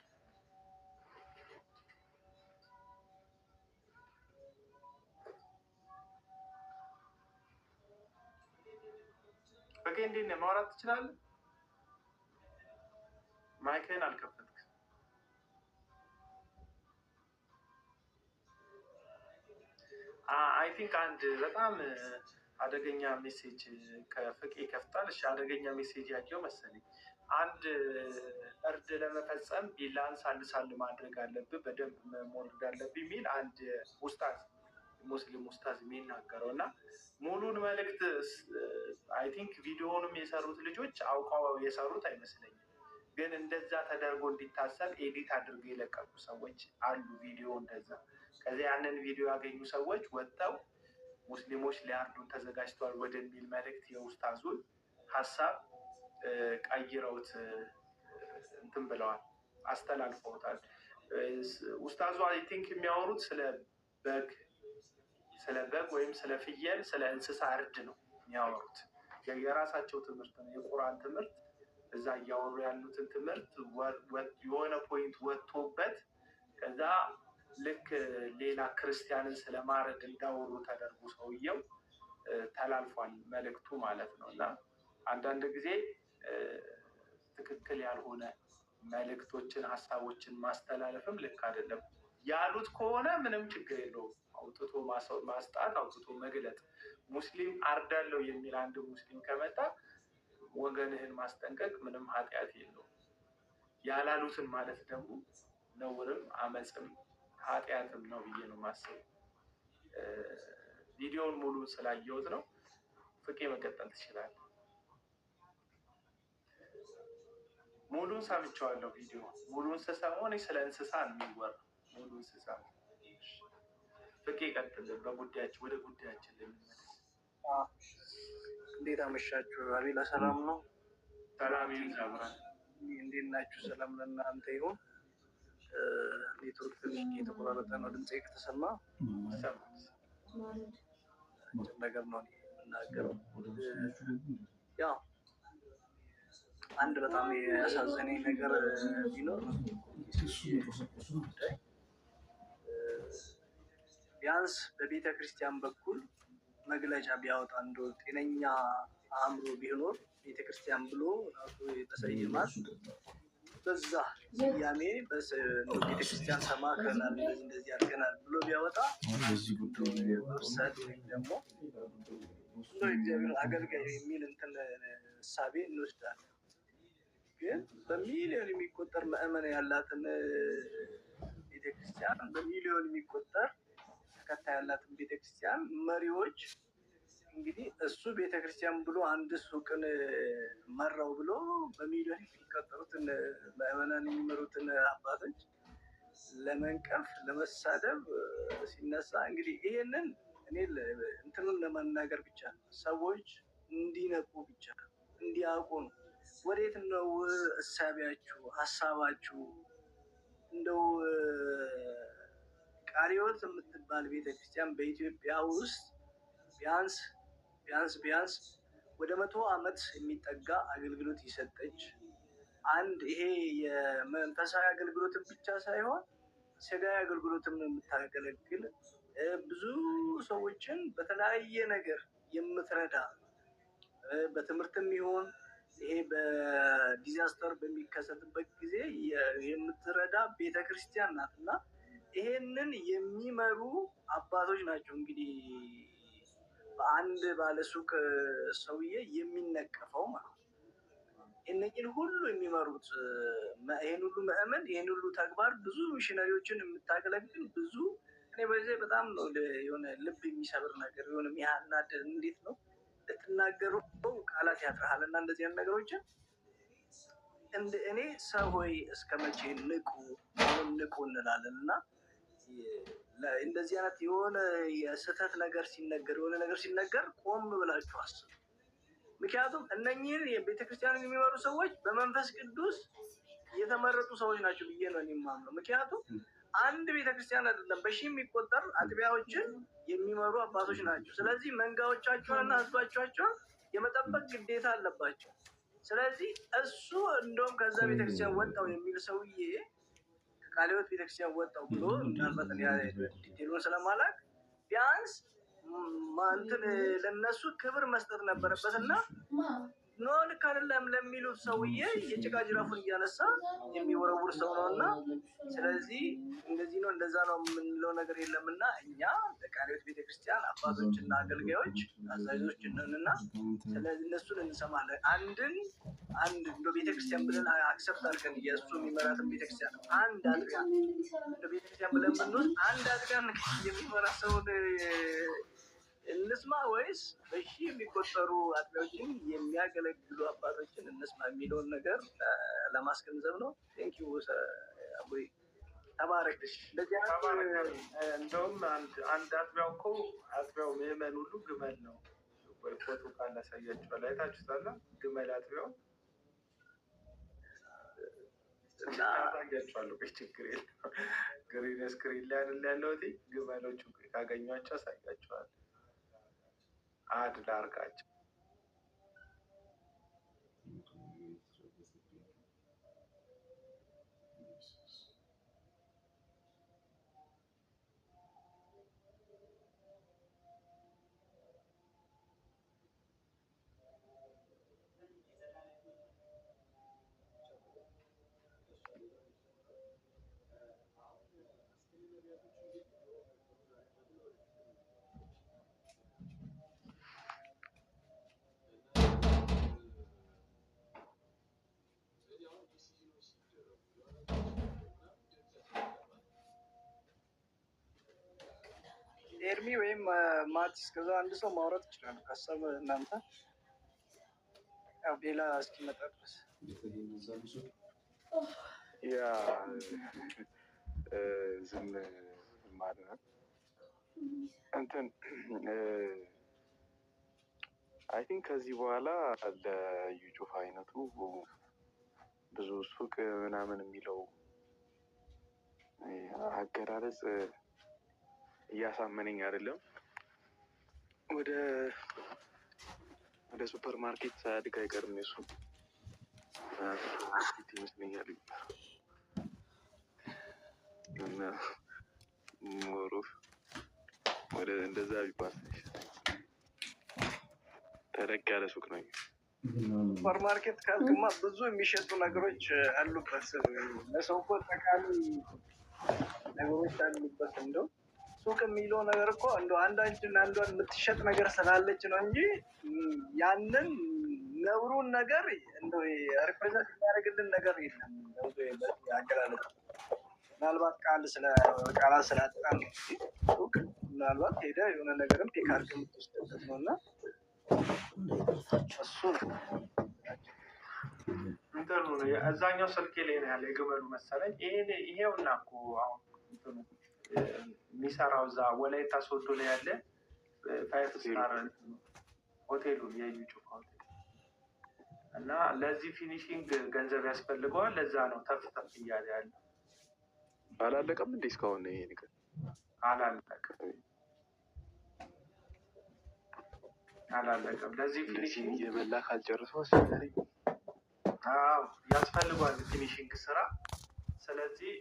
ፍቄ እንዴት ነህ? ማውራት ትችላለህ? ማይክህን አልከፈትክም። አይ ቲንክ አንድ በጣም አደገኛ ሜሴጅ ከፍቄ ይከፍታል። እሺ አደገኛ ሜሴጅ ያየው መሰለኝ። አንድ እርድ ለመፈጸም ቢላን ሳል ማድረግ አለብህ፣ በደንብ መሞረድ አለብህ የሚል አንድ ኡስታዝ ሙስሊም ኡስታዝ የሚናገረው እና ሙሉን መልእክት አይ ቲንክ ቪዲዮውንም የሰሩት ልጆች አውቀው የሰሩት አይመስለኝም። ግን እንደዛ ተደርጎ እንዲታሰብ ኤዲት አድርገው የለቀቁ ሰዎች አሉ። ቪዲዮ እንደዛ ከዚያ ያንን ቪዲዮ ያገኙ ሰዎች ወጥተው ሙስሊሞች ሊያርዱን ተዘጋጅተዋል ወደሚል መልእክት የኡስታዙን ሀሳብ ቀይረውት እንትን ብለዋል፣ አስተላልፈውታል። ኡስታዙ አይ ቲንክ የሚያወሩት ስለ በግ ወይም ስለ ፍየል፣ ስለ እንስሳ እርድ ነው የሚያወሩት። የራሳቸው ትምህርት ነው፣ የቁርአን ትምህርት። እዛ እያወሩ ያሉትን ትምህርት የሆነ ፖይንት ወጥቶበት ከዛ ልክ ሌላ ክርስቲያንን ስለማረድ እንዳወሩ ተደርጎ ሰውየው ተላልፏል መልእክቱ ማለት ነው። እና አንዳንድ ጊዜ ትክክል ያልሆነ መልእክቶችን፣ ሀሳቦችን ማስተላለፍም ልክ አይደለም። ያሉት ከሆነ ምንም ችግር የለውም። አውጥቶ ማስጣት፣ አውጥቶ መግለጥ። ሙስሊም አርዳለው የሚል አንድ ሙስሊም ከመጣ ወገንህን ማስጠንቀቅ ምንም ኃጢአት የለውም። ያላሉትን ማለት ደግሞ ነውርም አመፅም ኃጢአትም ነው ብዬ ነው ማስበው። ቪዲዮውን ሙሉ ስላየሁት ነው። ፍቄ መቀጠል ትችላለህ። ሙሉን ሰምቼዋለሁ። ቪዲዮ ሙሉን ስሰማው እኔ ስለ እንስሳ ነው የሚወራው። ሙሉን ስሰማ ፍቄ ቀጥል። በጉዳያችን ወደ ጉዳያችን ልንመለስ። እንዴት አመሻችሁ? አቤላ ሰላም ነው? ሰላም ይብዛል። እንዴት ናችሁ? ሰላም ለእናንተ ይሁን። ኔትወርክ ትንሽ የተቆራረጠ ነው። ድምፄ ከተሰማ ነገር ነው የምናገረው። ያው አንድ በጣም ያሳዘነኝ ነገር ቢኖር ቢያንስ በቤተ ክርስቲያን በኩል መግለጫ ቢያወጣ እንደው ጤነኛ አእምሮ ቢኖር ቤተ ክርስቲያን ብሎ ራሱ የተሰየማት በዛ ስያሜ ቤተክርስቲያን ተማክረናል እንደዚህ አድርገናል ብሎ ቢያወጣ መብሰል ወይም ደግሞ እግዚአብሔር አገልጋይ የሚል እንትን እሳቤ እንወስዳለን። ግን በሚሊዮን የሚቆጠር ምዕመን ያላትን ቤተክርስቲያን፣ በሚሊዮን የሚቆጠር ተከታይ ያላትን ቤተክርስቲያን መሪዎች እንግዲህ እሱ ቤተክርስቲያን ብሎ አንድ ሱቅን መራው ብሎ በሚሊዮን የሚቆጠሩትን ምዕመናን የሚመሩትን አባቶች ለመንቀፍ ለመሳደብ ሲነሳ እንግዲህ ይሄንን እኔ እንትኑን ለመናገር ብቻ ሰዎች እንዲነቁ ብቻ እንዲያውቁ ነው። ወዴት ነው እሳቢያችሁ፣ ሀሳባችሁ? እንደው ቃለ ሕይወት የምትባል ቤተክርስቲያን በኢትዮጵያ ውስጥ ቢያንስ ወደ 100 ዓመት የሚጠጋ አገልግሎት የሰጠች አንድ ይሄ የመንፈሳዊ አገልግሎትን ብቻ ሳይሆን ስጋዊ አገልግሎትም የምታገለግል ብዙ ሰዎችን በተለያየ ነገር የምትረዳ በትምህርትም ይሆን ይሄ በዲዛስተር በሚከሰትበት ጊዜ የምትረዳ ቤተክርስቲያን ናት እና ይሄንን የሚመሩ አባቶች ናቸው እንግዲህ በአንድ ባለሱቅ ሰውዬ የሚነቀፈው ማለት ነው። እነዚህን ሁሉ የሚመሩት ይሄን ሁሉ ምዕመን ይሄን ሁሉ ተግባር ብዙ ሚሽነሪዎችን የምታገለግል ብዙ እኔ በዚህ በጣም ነው የሆነ ልብ የሚሰብር ነገር የሆነ የሚያናድድ እንዴት ነው ልትናገሩ ቃላት ያጥራሃል እና እንደዚህ አይነት ነገሮችን እኔ ሰው ሆይ እስከ መቼ ንቁ ንቁ እንላለን እና እንደዚህ አይነት የሆነ የስህተት ነገር ሲነገር የሆነ ነገር ሲነገር ቆም ብላችሁ አስቡ። ምክንያቱም እነኚህን የቤተክርስቲያንን የሚመሩ ሰዎች በመንፈስ ቅዱስ የተመረጡ ሰዎች ናቸው ብዬ ነው የማምነው። ምክንያቱም አንድ ቤተክርስቲያን አይደለም በሺህ የሚቆጠር አጥቢያዎችን የሚመሩ አባቶች ናቸው። ስለዚህ መንጋዎቻቸውንና ህዝባቸውን የመጠበቅ ግዴታ አለባቸው። ስለዚህ እሱ እንደውም ከዛ ቤተክርስቲያን ወጣው የሚል ሰውዬ ከቃለ ሕይወት ቤተክርስቲያን ወጣው ብሎ ምናልባት ዲቴሉን ስለማላክ ቢያንስ እንትን ለነሱ ክብር መስጠት ነበረበት እና ኖ ልክ አይደለም ለሚሉት ሰውዬ የጭቃ ጅራፉን እያነሳ የሚወረውር ሰው ነው እና ስለዚህ እንደዚህ ነው እንደዛ ነው የምንለው ነገር የለም እና እኛ ለቃለ ሕይወት ቤተክርስቲያን አባቶችና አገልጋዮች አዛዦች ነንና ስለዚህ እነሱን እንሰማለን። አንድ እንደ ቤተክርስቲያን ብለን አክሰፕት አድርገን የእሱ የሚመራትን ቤተክርስቲያን አንድ አጥቢያ እንደ ቤተክርስቲያን ብለን ብንወስድ አንድ አጥቢያ የሚመራ ሰውን እንስማ ወይስ በሺህ የሚቆጠሩ አጥቢያዎችን የሚያገለግሉ አባቶችን እንስማ የሚለውን ነገር ለማስገንዘብ ነው። ቴንኪዩ አቦይ ተባረክ። እንደውም አንድ አጥቢያው እኮ አጥቢያው ምዕመን ሁሉ ግመል ነው። ወይ ፎቶ ካላሳያችኋል አይታችሁታል። ግመል አጥቢያው ያሳያችኋለሁ። ችግር የለም። ግሪን ስክሪን ላይ አይደል ያለው ግመሎቹ ካገኟቸው አሳያችኋል። አድ ላርጋቸው ኤርሚ ወይም ማቲስ ከዛ አንድ ሰው ማውራት ይችላል። ሀሳብ እናንተ ሌላ እስኪመጣ ድረስ ያ ዝም ማለት እንትን አይ ቲንክ ከዚህ በኋላ ለዩጩፍ አይነቱ ብዙ ሱቅ ምናምን የሚለው አገላለጽ እያሳመነኝ አይደለም። ወደ ሱፐር ማርኬት ሳያድግ አይቀርም የሱ ማርኬት ይመስለኛል እና ሞሮፍ ወደ እንደዛ ቢባል ተለቅ ያለ ሱቅ ነው። ሱፐር ማርኬት ካልክማ ብዙ የሚሸጡ ነገሮች አሉበት። ለሰው እኮ ጠቃሚ ነገሮች አሉበት። እንደው ሱቅ የሚለው ነገር እኮ እንደው አንዷን የምትሸጥ ነገር ስላለች ነው እንጂ ያንን ነብሩን ነገር እንደው ሪፕሬዘንት የሚያደርግልን ነገር የለም። አገላለጽ ምናልባት ቃላት ስላጣን ሱቅ ምናልባት ሄደ የሆነ ነገርም ፒክ አድርገህ የምትወስድበት ነው እና እሱ ነው እንትኑ እዛኛው ስልኬ ላይ ነው ያለ የግመሉ መሰለኝ። ይሄውና እኮ አሁን እንትኑ የሚሰራው እዛ ወላይታ ሶዶ ላይ ያለ 5 ስታር ሆቴሉ የዩጩፍ ሆቴል እና ለዚህ ፊኒሽንግ ገንዘብ ያስፈልገዋል። ለዛ ነው ተፍ እያለ ያለ። አላለቀም እንዴ እስካሁን? ይሄ ነገር አላለቀም። ለዚህ ፊኒሽንግ የበላ ካልጨርሰው አስቸጋሪ ያስፈልገዋል ፊኒሽንግ ስራ። ስለዚህ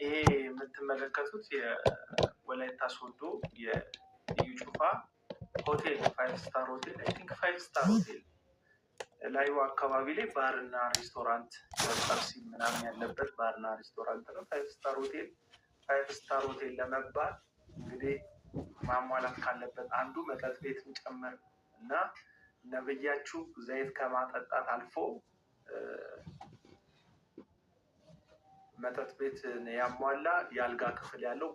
ይሄ የምትመለከቱት የወላይታ ሶዶ የዩጩፋ ሆቴል 5 ስታር ሆቴል አይ ቲንክ 5 ስታር ሆቴል ላዩ አካባቢ ላይ ባርና ሬስቶራንት ፐርሲ ምናምን ያለበት ባርና ሬስቶራንት ነው። 5 ስታር ሆቴል ለመባል እንግዲህ ማሟላት ካለበት አንዱ መጠጥ ቤትን ጨምር እና ነብያችሁ ዘይት ከማጠጣት አልፎ መጠጥ ቤት ያሟላ የአልጋ ክፍል ያለው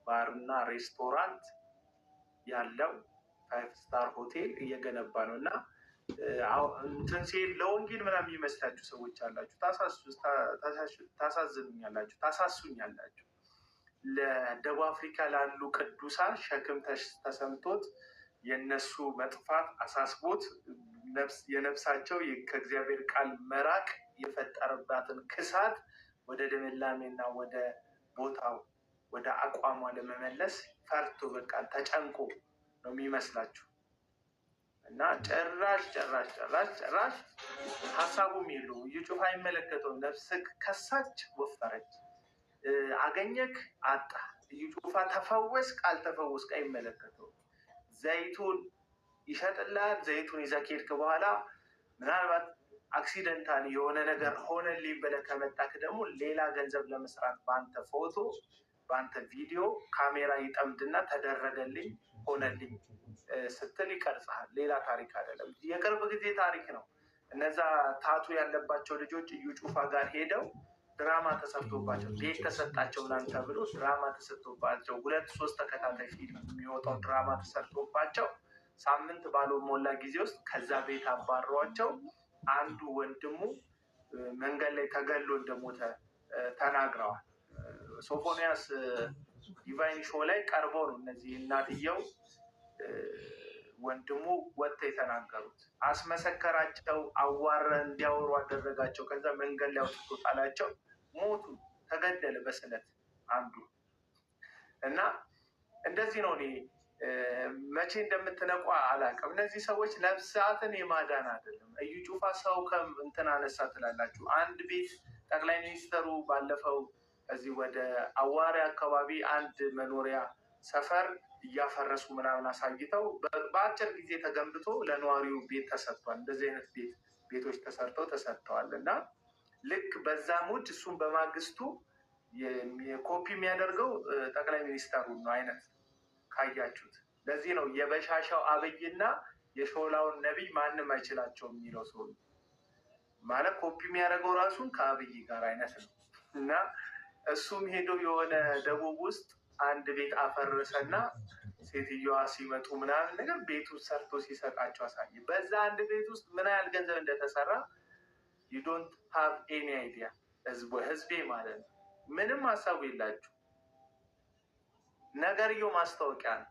ባርና ሬስቶራንት ያለው 5 ስታር ሆቴል እየገነባ ነው እና እንትን ሲሄድ ለወንጌል ምናምን የሚመስላችሁ ሰዎች አላችሁ። ታሳዝኑኛላችሁ፣ ታሳሱኛላችሁ። ለደቡብ አፍሪካ ላሉ ቅዱሳን ሸክም ተሰምቶት የነሱ መጥፋት አሳስቦት የነፍሳቸው ከእግዚአብሔር ቃል መራቅ የፈጠረባትን ክሳት ወደ ልምላሜና ወደ ቦታው ወደ አቋሟ ለመመለስ ፈርቶ በቃ ተጨንቆ ነው የሚመስላችሁ። እና ጭራሽ ሀሳቡም የለውም። እዩ ጩፋ አይመለከተው። ነፍስክ ከሳች ወፈረች፣ አገኘክ አጣ። እዩ ጩፋ ተፈወስክ አልተፈወስክ አይመለከተው። ዘይቱን ይሸጥላል። ዘይቱን ይዘህ ከሄድክ በኋላ ምናልባት አክሲደንታል የሆነ ነገር ሆነልኝ ብለህ ከመጣክ ደግሞ ሌላ ገንዘብ ለመስራት በአንተ ፎቶ በአንተ ቪዲዮ ካሜራ ይጠምድና ተደረገልኝ ሆነልኝ ስትል ይቀርጽሃል። ሌላ ታሪክ አይደለም፣ የቅርብ ጊዜ ታሪክ ነው። እነዛ ታቱ ያለባቸው ልጆች እዩ ጩፋ ጋር ሄደው ድራማ ተሰርቶባቸው ቤት ተሰጣቸው ምናምን ተብሎ ድራማ ተሰርቶባቸው 2-3 ተከታታይ ፊልም የሚወጣው ድራማ ተሰርቶባቸው ሳምንት ባልሞላ ጊዜ ውስጥ ከዛ ቤት አባሯቸው። አንዱ ወንድሙ መንገድ ላይ ተገሎ እንደሞተ ተናግረዋል። ሶፎንያስ ዲቫይን ሾው ላይ ቀርበው ነው እነዚህ እናትየው ወንድሙ ወጥተው የተናገሩት። አስመሰከራቸው፣ አዋረ እንዲያወሩ አደረጋቸው። ከዛ መንገድ ላይ አውጥቶ ጣላቸው፣ ሞቱ፣ ተገደለ በስለት አንዱ። እና እንደዚህ ነው። እኔ መቼ እንደምትነቋ አላውቅም። እነዚህ ሰዎች ነፍሳትን የማዳን አይደለም። እዩ ጩፋ ሰው እንትን አነሳ ትላላችሁ። አንድ ቤት ጠቅላይ ሚኒስትሩ ባለፈው እዚህ ወደ አዋሪ አካባቢ አንድ መኖሪያ ሰፈር እያፈረሱ ምናምን አሳይተው በአጭር ጊዜ ተገንብቶ ለነዋሪው ቤት ተሰጥቷል። እንደዚህ አይነት ቤቶች ተሰርተው ተሰጥተዋል። እና ልክ በዛ ሙድ እሱም በማግስቱ ኮፒ የሚያደርገው ጠቅላይ ሚኒስተሩ ነው አይነት ካያችሁት። ለዚህ ነው የበሻሻው አብይና የሾላውን ነቢይ ማንም አይችላቸው የሚለው ሰው ማለት ኮፒ የሚያደርገው ራሱን ከአብይ ጋር አይነት ነው። እና እሱም ሄዶ የሆነ ደቡብ ውስጥ አንድ ቤት አፈረሰና ሴትዮዋ ሲመጡ ምናምን ነገር ቤቱን ሰርቶ ሲሰጣቸው አሳየ። በዛ አንድ ቤት ውስጥ ምን ያህል ገንዘብ እንደተሰራ ዩ ዶንት ሃቭ ኤኒ አይዲያ። ህዝቤ ማለት ነው። ምንም ሀሳቡ የላችሁ። ነገርየው ማስታወቂያ ነው።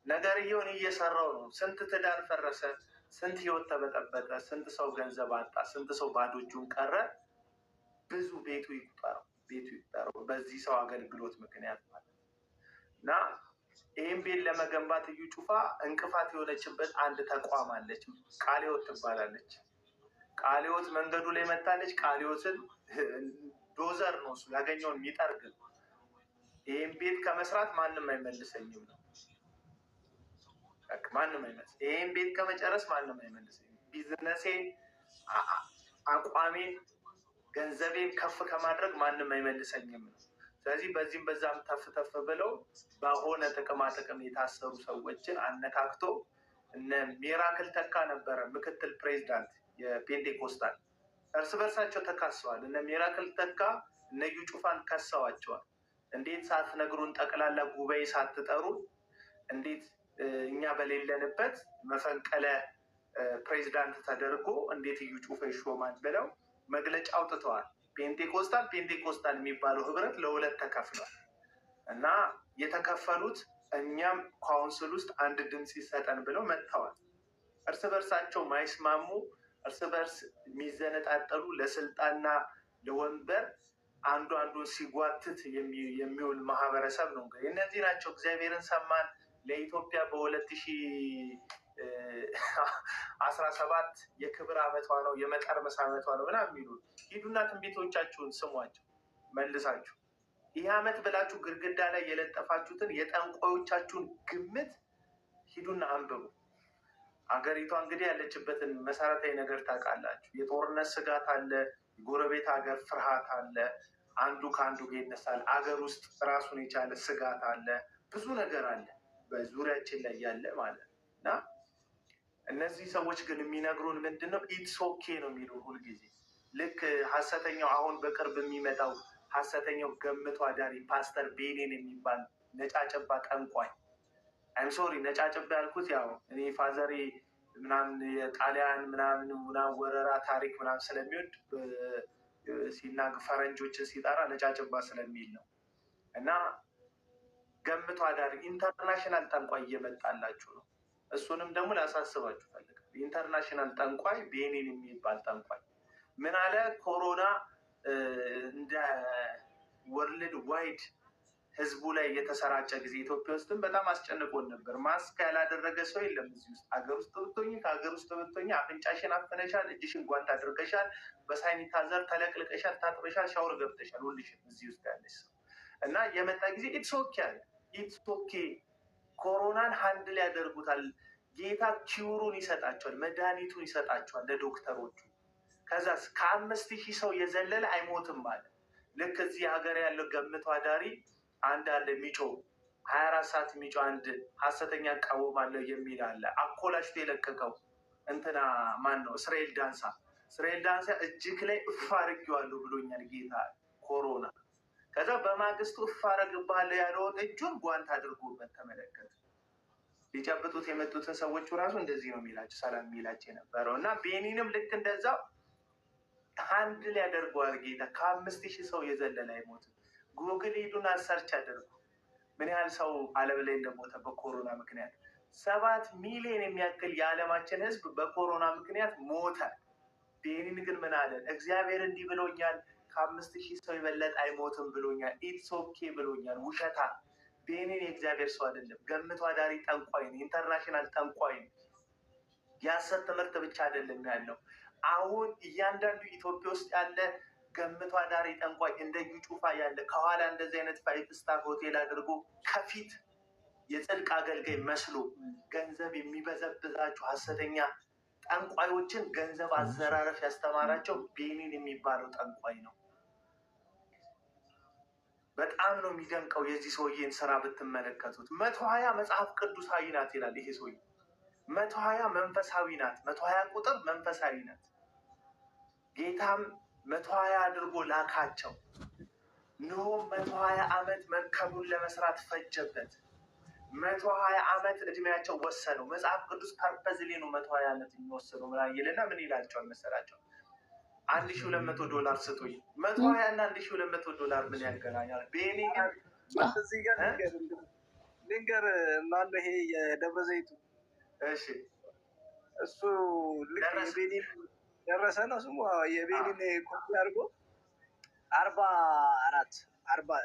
ነገርየውን እየሰራው ነው። ስንት ትዳር ፈረሰ፣ ስንት ህይወት ተበጠበጠ፣ ስንት ሰው ገንዘብ አጣ፣ ስንት ሰው ባዶ እጁን ቀረ። ብዙ ቤቱ ይቁጠረው በዚህ ሰው አገልግሎት ምክንያት ማለት ነው። እና ይህም ቤት ለመገንባት እዩ ጩፋ እንቅፋት የሆነችበት አንድ ተቋም አለች፣ ቃሊዮት ትባላለች። ቃሊዮት መንገዱ ላይ መታለች። ቃሊዮትን ዶዘር ነው እሱ ያገኘውን የሚጠርግ። ይህም ቤት ከመስራት ማንም አይመልሰኝም ነው። ማንም አይመልስ። ይህም ቤት ከመጨረስ ማንም አይመልሰኝም። ቢዝነሴን፣ አቋሜን፣ ገንዘቤን ከፍ ከማድረግ ማንም አይመልሰኝም ነው። ስለዚህ በዚህም በዛም ተፍ ብለው በሆነ ጥቅማ ጥቅም የታሰሩ ሰዎችን አነካክቶ እነ ሚራክል ተካ ነበረ ምክትል ፕሬዚዳንት የፔንቴኮስታል፣ እርስ በርሳቸው ተካሰዋል። እነ ሚራክል ተካ እነ እዩ ጩፋን ከሰዋቸዋል። እንዴት ሳትነግሩን ጠቅላላ ጉባኤ ሳትጠሩን እንዴት እኛ በሌለንበት መፈንቀለ ፕሬዚዳንት ተደርጎ እንዴት እዩ ጩፋ ይሾማል ብለው መግለጫ አውጥተዋል። ፔንቴኮስታል የሚባለው ህብረት ለሁለት ተከፍሏል። እና የተከፈሉት እኛም ካውንስል ውስጥ አንድ ድምፅ ይሰጠን ብለው መጥተዋል። እርስ በርሳቸው ማይስማሙ፣ እርስ በርስ የሚዘነጣጠሉ፣ ለስልጣንና ለወንበር አንዱ አንዱን ሲጓትት የሚውል ማህበረሰብ ነው። እንግዲህ እነዚህ ናቸው። እግዚአብሔርን ሰማን ለኢትዮጵያ በ2017 የክብር ዓመቷ ነው የመጠርመስ ዓመቷ ነው ምናምን የሚሉት። ሂዱና ትንቢቶቻችሁን ስሟቸው መልሳችሁ። ይህ ዓመት ብላችሁ ግድግዳ ላይ የለጠፋችሁትን የጠንቋዮቻችሁን ግምት ሂዱና አንብቡ። አገሪቷ እንግዲህ ያለችበትን መሰረታዊ ነገር ታውቃላችሁ። የጦርነት ስጋት አለ፣ የጎረቤት ሀገር ፍርሃት አለ፣ አንዱ ከአንዱ ጋር ይነሳል። አገር ውስጥ ራሱን የቻለ ስጋት አለ፣ ብዙ ነገር አለ በዙሪያችን ላይ ያለ ማለት ነው። እና እነዚህ ሰዎች ግን የሚነግሩን ምንድን ነው? ኢትስ ኦኬ ነው የሚሉን ሁልጊዜ። ልክ ሀሰተኛው አሁን በቅርብ የሚመጣው ሀሰተኛው ገምቶ አዳሪ ፓስተር ቤኔን የሚባል ነጫጭባ ጠንቋይ፣ አይም ሶሪ ነጫጭባ ያልኩት ያው እኔ ፋዘሬ ምናምን የጣሊያን ምናምን ወረራ ታሪክ ምናምን ስለሚወድ ሲናገር ፈረንጆችን ሲጠራ ነጫጭባ ስለሚል ነው። እና ገምቶ አዳሪ ኢንተርናሽናል ጠንቋይ እየመጣላችሁ ነው። እሱንም ደግሞ ላሳስባችሁ ፈልጋለሁ። ኢንተርናሽናል ጠንቋይ ቤኒን የሚባል ጠንቋይ ምን አለ? ኮሮና እንደ ወርልድ ዋይድ ህዝቡ ላይ የተሰራጨ ጊዜ ኢትዮጵያ ውስጥም በጣም አስጨንቆን ነበር። ማስክ ያላደረገ ሰው የለም እዚህ ውስጥ። ሀገር ውስጥ ብትሆኝ ከሀገር ውስጥ ብትሆኝ አፍንጫሽን አፍነሻል፣ እጅሽን ጓንት አድርገሻል፣ በሳኒታይዘር ተለቅልቀሻል፣ ታጥበሻል፣ ሻወር ገብተሻል። ሁልሽም እዚህ ውስጥ ያለች ሰው እና የመጣ ጊዜ ኢትስ ኦኬ አለ። ኢትስ ኦኬ ኮሮናን ሃንድል ያደርጉታል። ጌታ ኪውሩን ይሰጣቸዋል፣ መድኃኒቱን ይሰጣቸዋል ለዶክተሮቹ። ከዛ ከ5000 ሰው የዘለለ አይሞትም አለ። ልክ እዚህ ሀገር ያለው ገምቶ አዳሪ አንድ አለ ሚጮ 24 ሰዓት ሚጮ አንድ ሀሰተኛ እቃወማለሁ የሚል አለ። አኮላሽቶ የለቀቀው እንትና ማን ነው? እስራኤል ዳንሳ። እስራኤል ዳንሳ እጅግ ላይ እፍ አድርጌዋለሁ ብሎኛል ጌታ ኮሮና። ከዛ በማግስቱ እፍ አደርግብሃለሁ ያለውን እጁን ጓንት አድርጎበት ተመለከተ። ሊጨብጡት የመጡትን ሰዎቹ ራሱ እንደዚህ ነው የሚላቸው፣ ሰላም የሚላቸው የነበረው እና ቤኒንም ልክ እንደዛው ሃንድል ያደርገዋል ጌታ። ከ5000 ሰው የዘለለ አይሞትም። ጉግል ሂዱና ሰርች አድርጉ ምን ያህል ሰው ዓለም ላይ እንደሞተ በኮሮና ምክንያት። 7 ሚሊዮን የሚያክል የዓለማችን ህዝብ በኮሮና ምክንያት ሞተ። ቤኒን ግን ምን አለ? እግዚአብሔር እንዲህ ብሎኛል፣ ከ5000 ሰው የበለጠ አይሞትም ብሎኛል። ኢትስ ኦኬ ብሎኛል። ውሸታ ቤኒን የእግዚአብሔር ሰው አይደለም። ገምቶ አዳሪ ጠንቋይ ነው። ኢንተርናሽናል ጠንቋይ ነው። የሐሰት ትምህርት ብቻ አይደለም ያለው። አሁን እያንዳንዱ ኢትዮጵያ ውስጥ ያለ ገምቶ አዳሪ ጠንቋይ እንደ ዩጩፋ ያለ ከኋላ እንደዚህ አይነት 5 ስታር ሆቴል አድርጎ ከፊት የጽድቅ አገልጋይ መስሎ ገንዘብ የሚበዘብዛቸው ሐሰተኛ ጠንቋዮችን ገንዘብ አዘራረፍ ያስተማራቸው ቤኒን የሚባለው ጠንቋይ ነው። በጣም ነው የሚደንቀው የዚህ ሰውዬን ስራ ብትመለከቱት። 120 መጽሐፍ ቅዱሳዊ ናት ይላል ይሄ ሰውዬ። 120 መንፈሳዊ ናት። 120 ቁጥር መንፈሳዊ ናት። ጌታም 120 አድርጎ ላካቸው። ኖኅም 120 ዓመት መርከቡን ለመስራት ፈጀበት። 120 ዓመት እድሜያቸው ወሰነው። መጽሐፍ ቅዱስ ፐርፐዝሊ ነው 120 ዓመት የሚወስነው ምናምን ይልና ምን ይላቸዋል መሰላቸው? $1200 ስጡኝ። 120 እና $1200 ምን ያገናኛል? ቤኒ እዚህ ጋር ልንገር ማነው ይሄ የደብረ ዘይቱ? እሺ እሱ ልክ የቤኒን ደረሰ ነው ስሙ። የቤኒን ኮፒ አድርጎ 44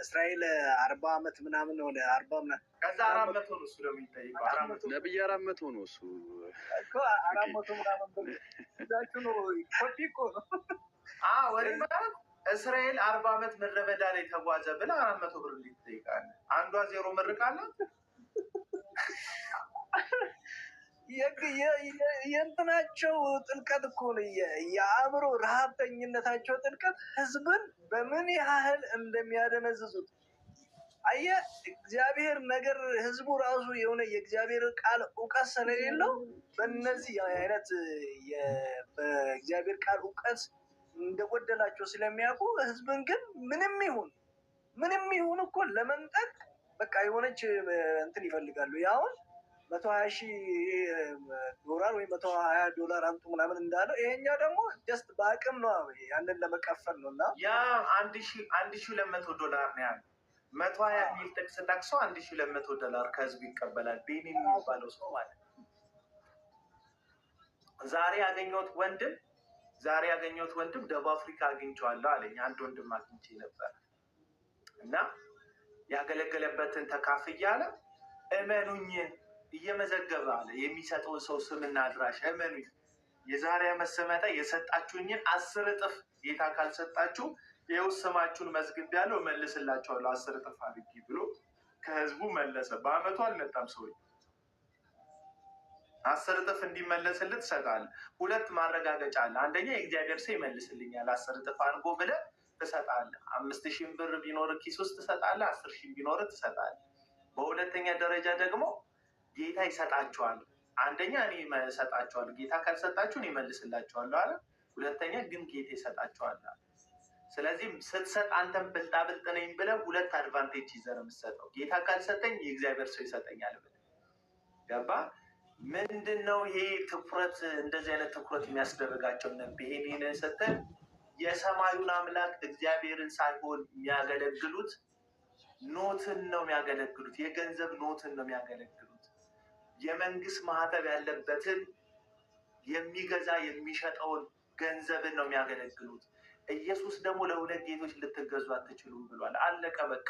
እስራኤል 40 ዓመት ምናምን ሆነ 40 ምናምን ከዛ 400 ነው እሱ ደግሞ የሚጠይቀው 400 ነብይ 400 ነው እሱ እኮ 400 ምናምን ብዛችሁ ነው ኮፒ እኮ ነው። ወደ ማለት እስራኤል 40 ዓመት ምድረ በዳ ላይ ተጓዘ ብለ 400 ብር ሊጠይቃል። አንዷ ዜሮ ምርቃላት የእንትናቸው ጥልቀት እኮ ነው። የአእምሮ ረሀብተኝነታቸው ጥልቀት ህዝብን በምን ያህል እንደሚያደነዝዙት አየህ። እግዚአብሔር ነገር ህዝቡ ራሱ የሆነ የእግዚአብሔር ቃል እውቀት ስለሌለው በእነዚህ አይነት በእግዚአብሔር ቃል እውቀት እንደጎደላቸው ስለሚያውቁ ህዝብን ግን ምንም ይሁን እኮ ለመንጠቅ በቃ የሆነች እንትን ይፈልጋሉ። ያሁን $120,000 ወይ $120 አምጡ ምናምን እንዳለው ይሄኛው ደግሞ ጀስት በአቅም ነው ያንን ለመቀፈል ነው። እና ያ $1,200 ነው ያለው። 120 የሚል ጥቅስ ጠቅሶ $1,200 ከህዝቡ ይቀበላል። ቤኒን የሚባለው ሰው ማለት ነው። ዛሬ ያገኘሁት ወንድም ደቡብ አፍሪካ አግኝቼዋለሁ አለኝ። አንድ ወንድም አግኝቼ ነበር እና ያገለገለበትን ተካፍያለሁ። እመኑኝ እየመዘገበ አለ የሚሰጠውን ሰው ስምና አድራሻ። እመኑኝ የዛሬ ዓመት ስመጣ የሰጣችሁኝን 10 እጥፍ ጌታ ካልሰጣችሁ ይኸው ስማችሁን መዝግቤያለሁ እመልስላችኋለሁ 10 እጥፍ አድርጊ ብሎ ከህዝቡ መለሰ። በአመቱ አልመጣም ሰውዬው። 10 እጥፍ እንዲመለስልህ ትሰጣለህ። 2 ማረጋገጫ አለ። አንደኛ የእግዚአብሔር ሰው ይመልስልኛል 10 እጥፍ አድርጎ ብለህ ትሰጣለህ። 5,000 ብር ቢኖር ኪስ ውስጥ ትሰጣለህ። 10,000 ቢኖር ትሰጣለህ። በሁለተኛ ደረጃ ደግሞ ጌታ ይሰጣችኋል። አንደኛ እኔ እሰጣችኋለሁ፣ ጌታ ካልሰጣችሁ እኔ እመልስላችኋለሁ አለ። ሁለተኛ ግን ጌታ ይሰጣችኋል። ስለዚህ ስትሰጥ አንተም ብልጣብልጥ ነኝ ብለህ 2 አድቫንቴጅ ይዘህ ነው የምትሰጠው። ጌታ ካልሰጠኝ የእግዚአብሔር ሰው ይሰጠኛል ብለህ ገባ። ምንድን ነው ይሄ ትኩረት? እንደዚህ አይነት ትኩረት የሚያስደርጋቸው ይሄን ስትል የሰማዩን አምላክ እግዚአብሔርን ሳይሆን የሚያገለግሉት ኖትን ነው የሚያገለግሉት። የገንዘብ ኖትን ነው የሚያገለግሉት። የመንግስት ማህተብ ያለበትን የሚገዛ የሚሸጠውን ገንዘብን ነው የሚያገለግሉት። ኢየሱስ ደግሞ ለሁለት ጌቶች ልትገዙ አትችሉም ብሏል። አለቀ በቃ።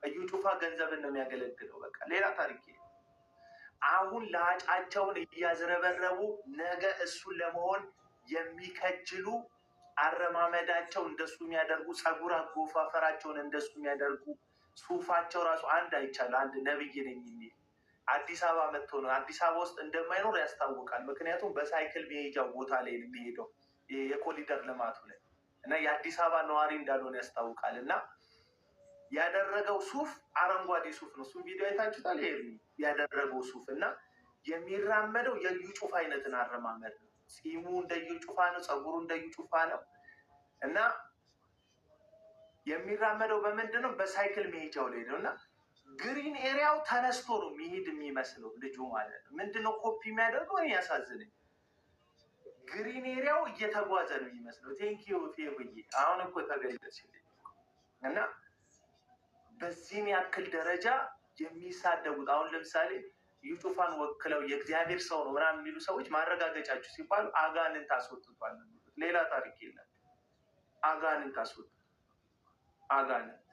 እዩ ጩፋ ገንዘብን ነው የሚያገለግለው። በቃ ሌላ ታሪክ። አሁን ለአጫቸውን እያዝረበረቡ ነገ እሱን ለመሆን የሚከጅሉ አረማመዳቸው እንደሱ የሚያደርጉ ጸጉር አጎፋፈራቸውን እንደሱ የሚያደርጉ ሱፋቸው ራሱ አንድ አይቻል። አንድ ነብይ ነኝ የሚል አዲስ አበባ መጥቶ ነው አዲስ አበባ ውስጥ እንደማይኖር ያስታውቃል። ምክንያቱም በሳይክል መሄጃው ቦታ ላይ የሚሄደው የኮሊደር ልማቱ ላይ እና የአዲስ አበባ ነዋሪ እንዳልሆነ ያስታውቃል። እና ያደረገው ሱፍ አረንጓዴ ሱፍ ነው። እሱም ቪዲዮ አይታችሁታል። ይሄ ያደረገው ሱፍ እና የሚራመደው የዩ ጩፋ አይነትን አረማመድ ነው። ፂሙ እንደዩ ጩፋ ነው። ጸጉሩ እንደዩ ጩፋ ነው። እና የሚራመደው በምንድን ነው? በሳይክል መሄጃው ላይ ነው። እና ግሪን ኤሪያው ተነስቶ ነው የሚሄድ የሚመስለው ልጁ ማለት ነው። ምንድነው ኮፒ የሚያደርገው? እኔ ያሳዝነኝ። ግሪን ኤሪያው እየተጓዘ ነው የሚመስለው። ቴንኪዩ ፌብዬ፣ አሁን እኮ ተገለጽልኝ። እና በዚህም ያክል ደረጃ የሚሳደቡት አሁን ለምሳሌ ዩጩፋን ወክለው የእግዚአብሔር ሰው ነው ምናምን የሚሉ ሰዎች ማረጋገጫችሁ ሲባሉ አጋንንት አስወጥቷል። ሌላ ታሪክ የለም። አጋንንት አስወጥ አጋንንት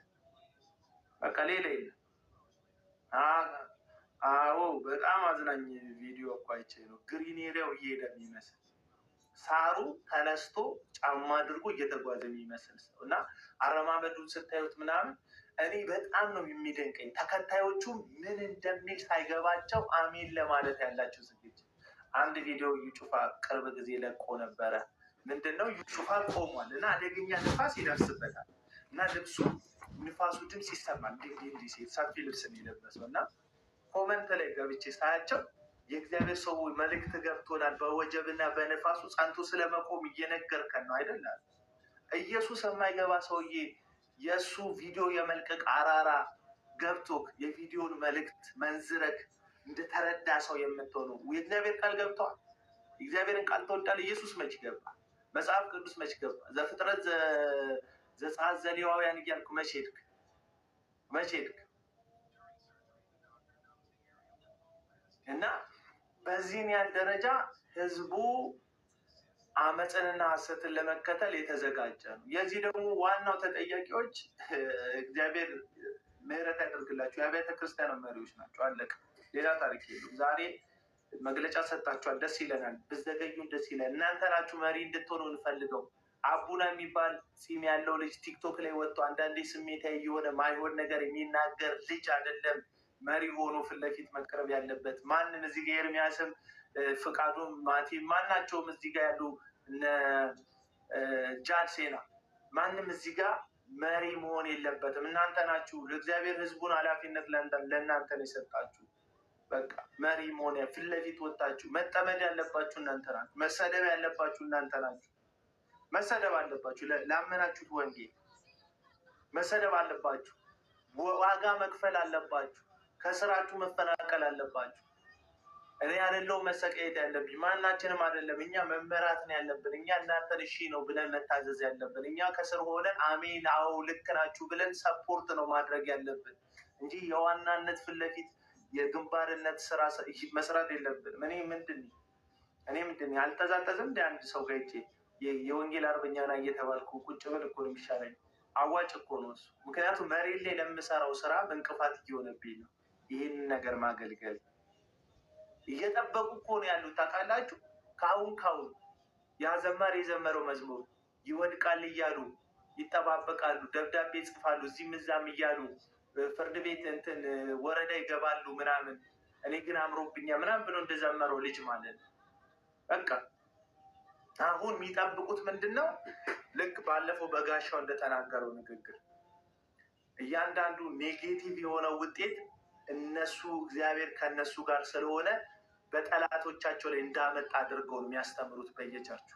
በቃ ሌላ የለም። አዎ በጣም አዝናኝ ቪዲዮ እኮ አይቼ ነው። ግሪን ኤሪያው እየሄደ የሚመስል ሳሩ ተነስቶ ጫማ አድርጎ እየተጓዘ የሚመስል ሰው እና አረማመዱን ስታዩት ምናምን እኔ በጣም ነው የሚደንቀኝ። ተከታዮቹ ምን እንደሚል ሳይገባቸው አሜን ለማለት ያላቸው ዝግጅት። አንድ ቪዲዮ ዩጩፋ ቅርብ ጊዜ ለቆ ነበረ። ምንድነው ዩጩፋ ቆሟል እና አደገኛ ንፋስ ይደርስበታል እና ልብሱ ንፋሱ ድምፅ ይሰማል። እንዲህ ሴት ሰፊ ልብስ የለበሰው እና ኮመንት ላይ ገብቼ ሳያቸው የእግዚአብሔር ሰው መልእክት ገብቶናል፣ በወጀብና በንፋሱ ጸንቶ ስለመቆም እየነገርከን ነው አይደለም? ኢየሱስ የማይገባ ሰውዬ የእሱ ቪዲዮ የመልቀቅ አራራ ገብቶ የቪዲዮን መልእክት መንዝረክ እንደተረዳ ሰው የምትሆነው የእግዚአብሔር ቃል ገብተዋል። እግዚአብሔርን ቃል ተወዳል። ኢየሱስ መች ገባ? መጽሐፍ ቅዱስ መች ገባ? ዘፍጥረት፣ ዘጸአት፣ ዘሌዋውያን እያልኩ መች ሄድክ? መች ሄድክ? እና በዚህን ያህል ደረጃ ህዝቡ አመፅንና ሐሰትን ለመከተል የተዘጋጀ ነው። የዚህ ደግሞ ዋናው ተጠያቂዎች እግዚአብሔር ምሕረት ያደርግላቸው የአብያተ ክርስቲያን መሪዎች ናቸው። አለቀ። ሌላ ታሪክ የለም። ዛሬ መግለጫ ሰጣችኋል፣ ደስ ይለናል። ብዘገዩን ደስ ይለን። እናንተ ናችሁ መሪ እንድትሆኑ እንፈልገው። አቡና የሚባል ፂም ያለው ልጅ ቲክቶክ ላይ ወጥቶ አንዳንዴ ስሜታዊ የሆነ ማይሆን ነገር የሚናገር ልጅ አይደለም መሪ ሆኖ ፊት ለፊት መቅረብ ያለበት። ማንም እዚህ ጋር ኤርሚያስም ፍቃዱም ማቲ ማናቸውም እዚህ ጋር ያሉ እነ ጃልሴና ማንም እዚህ ጋር መሪ መሆን የለበትም። እናንተ ናችሁ። ለእግዚአብሔር ህዝቡን ኃላፊነት ለእናንተ ነው የሰጣችሁ። በቃ መሪ መሆን ፊት ለፊት ወጣችሁ መጠመድ ያለባችሁ እናንተ ናችሁ። መሰደብ ያለባችሁ እናንተ ናችሁ። መሰደብ አለባችሁ። ላመናችሁት ወንጌል መሰደብ አለባችሁ። ዋጋ መክፈል አለባችሁ። ከስራችሁ መፈናቀል አለባችሁ። እኔ አይደለሁም መሰቃየት ያለብኝ፣ ማናችንም አይደለም። እኛ መመራት ነው ያለብን። እኛ እናንተን እሺ ነው ብለን መታዘዝ ያለብን። እኛ ከስር ሆነን አሜን አዎ ልክ ናችሁ ብለን ሰፖርት ነው ማድረግ ያለብን እንጂ የዋናነት ፊት ለፊት የግንባርነት ስራ መስራት የለብንም። እኔ ምንድን አልተዛጠዝም እንደ አንድ ሰው ጋይቼ የወንጌል አርበኛ ና እየተባልኩ ቁጭ ብል እኮ ነው የሚሻለኝ። አዋጭ እኮ ነው እሱ። ምክንያቱም መሬት ላይ ለምሰራው ስራ እንቅፋት እየሆነብኝ ነው። ይህንን ነገር ማገልገል እየጠበቁ እኮ ነው ያሉት። ታውቃላችሁ፣ ካሁን ያ ዘማሪ የዘመረው መዝሙር ይወድቃል እያሉ ይጠባበቃሉ። ደብዳቤ ይጽፋሉ እዚህም እዛም እያሉ ፍርድ ቤት እንትን ወረዳ ይገባሉ ምናምን። እኔ ግን አምሮብኛ ምናምን ብሎ እንደዘመረው ልጅ ማለት ነው። በቃ አሁን የሚጠብቁት ምንድን ነው? ልክ ባለፈው በጋሻው እንደተናገረው ንግግር እያንዳንዱ ኔጌቲቭ የሆነው ውጤት እነሱ እግዚአብሔር ከእነሱ ጋር ስለሆነ በጠላቶቻቸው ላይ እንዳመጣ አድርገው የሚያስተምሩት በየቸርቹ።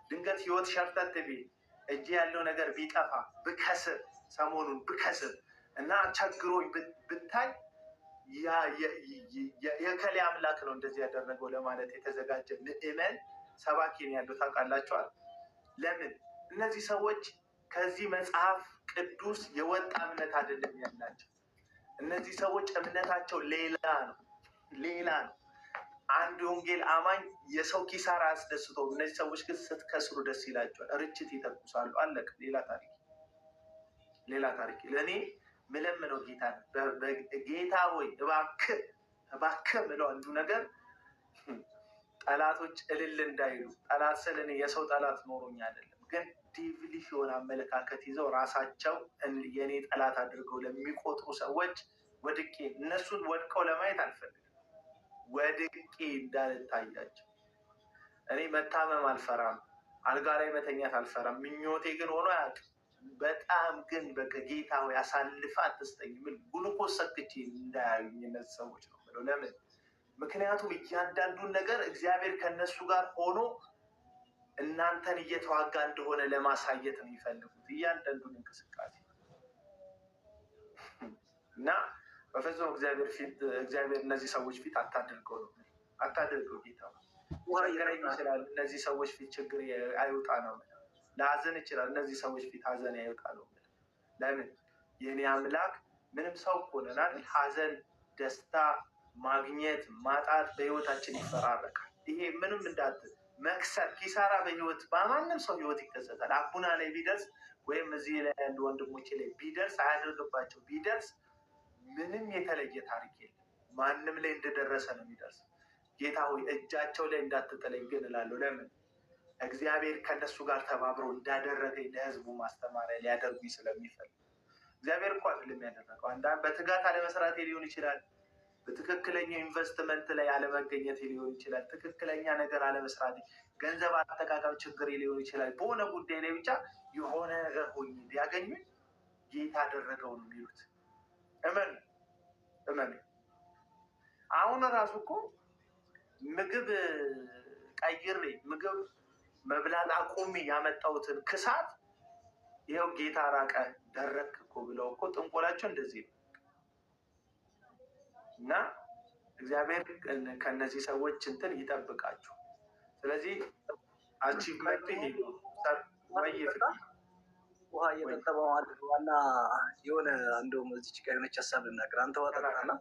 ድንገት ህይወት ሸርተት ቤት እጅ ያለው ነገር ቢጠፋ ብከስር፣ ሰሞኑን ብከስር እና ቸግሮኝ ብታይ የከሌ አምላክ ነው እንደዚህ ያደረገው ለማለት የተዘጋጀ ምዕመን ሰባኪን ያለው ታውቃላችኋል። ለምን? እነዚህ ሰዎች ከዚህ መጽሐፍ ቅዱስ የወጣ እምነት አይደለም ያላቸው። እነዚህ ሰዎች እምነታቸው ሌላ ነው፣ ሌላ ነው። አንድ ወንጌል አማኝ የሰው ኪሳራ አያስደስተውም። እነዚህ ሰዎች ግን ስትከስሩ ደስ ይላቸዋል፣ ርችት ይተኩሳሉ። አለቅ። ሌላ ታሪክ፣ ሌላ ታሪክ። ለእኔ ምለምነው ጌታ ጌታ ሆይ እባክህ እባክህ ምለው አንዱ ነገር ጠላቶች እልል እንዳይሉ። ጠላት ስል እኔ የሰው ጠላት ኖሮኝ አይደለም፣ ግን ዲቪሊሽ የሆነ አመለካከት ይዘው ራሳቸው የእኔ ጠላት አድርገው ለሚቆጥሩ ሰዎች ወድቄ እነሱን ወድቀው ለማየት አልፈልግም። ወድቄ እንዳልታያቸው። እኔ መታመም አልፈራም፣ አልጋ ላይ መተኛት አልፈራም። ምኞቴ ግን ሆኖ አያውቅም። በጣም ግን በቃ ጌታ ሆይ አሳልፈህ አትስጠኝ፣ ምን ጉልኮስ ሰክቼ እንዳያዩኝ እነዚህ ሰዎች ነው ብለው። ለምን? ምክንያቱም እያንዳንዱን ነገር እግዚአብሔር ከነሱ ጋር ሆኖ እናንተን እየተዋጋ እንደሆነ ለማሳየት ነው የሚፈልጉት እያንዳንዱን እንቅስቃሴ እና በፍጹም እግዚአብሔር እነዚህ ሰዎች ፊት አታድርገው ነው አታድርገው። ጌታ ችግረኝ ይችላል፣ እነዚህ ሰዎች ፊት ችግር አይውጣ ነው። ለሀዘን ይችላል፣ እነዚህ ሰዎች ፊት ሀዘን አይውጣ ነው። ለምን? የእኔ አምላክ ምንም ሰው ሆነናል። ሀዘን፣ ደስታ፣ ማግኘት፣ ማጣት በህይወታችን ይፈራረቃል። ይሄ ምንም እንዳት መክሰር፣ ኪሳራ በህይወት በማንም ሰው ህይወት ይከሰታል። አቡና ላይ ቢደርስ ወይም እዚህ ላይ ያሉ ወንድሞቼ ላይ ቢደርስ አያደርግባቸው ቢደርስ ምንም የተለየ ታሪክ የለም። ማንም ላይ እንደደረሰ ነው የሚደርስ። ጌታ ሆይ እጃቸው ላይ እንዳትጥለኝ ግን እላለሁ። ለምን? እግዚአብሔር ከነሱ ጋር ተባብሮ እንዳደረገኝ ለህዝቡ ማስተማሪያ ሊያደርጉኝ ስለሚፈልግ። እግዚአብሔር እኮ አይደለም ያደረገው። አንዳንድ በትጋት አለመስራቴ ሊሆን ይችላል። በትክክለኛ ኢንቨስትመንት ላይ አለመገኘት ሊሆን ይችላል። ትክክለኛ ነገር አለመስራት፣ ገንዘብ አጠቃቀም ችግር ሊሆን ይችላል። በሆነ ጉዳይ ላይ ብቻ የሆነ ነገር ሆኜ ቢያገኙኝ ጌታ አደረገው ነው የሚሉት። እመኑ እመኑ። አሁን ራሱ እኮ ምግብ ቀይሬ ምግብ መብላት አቁሜ ያመጣሁትን ክሳት ይኸው ጌታ ራቀ ደረክ እኮ ብለው እኮ ጥንቆላቸው እንደዚህ ነው። እና እግዚአብሔር ከነዚህ ሰዎች እንትን ይጠብቃችሁ። ስለዚህ አቺቭመንት ይሄ ነው። ውሃ እየጠጠበ ማለት ዋና የሆነ እንደውም እዚች ቀ የሆነች ሀሳብ ልናገር። አንተ ዋጠና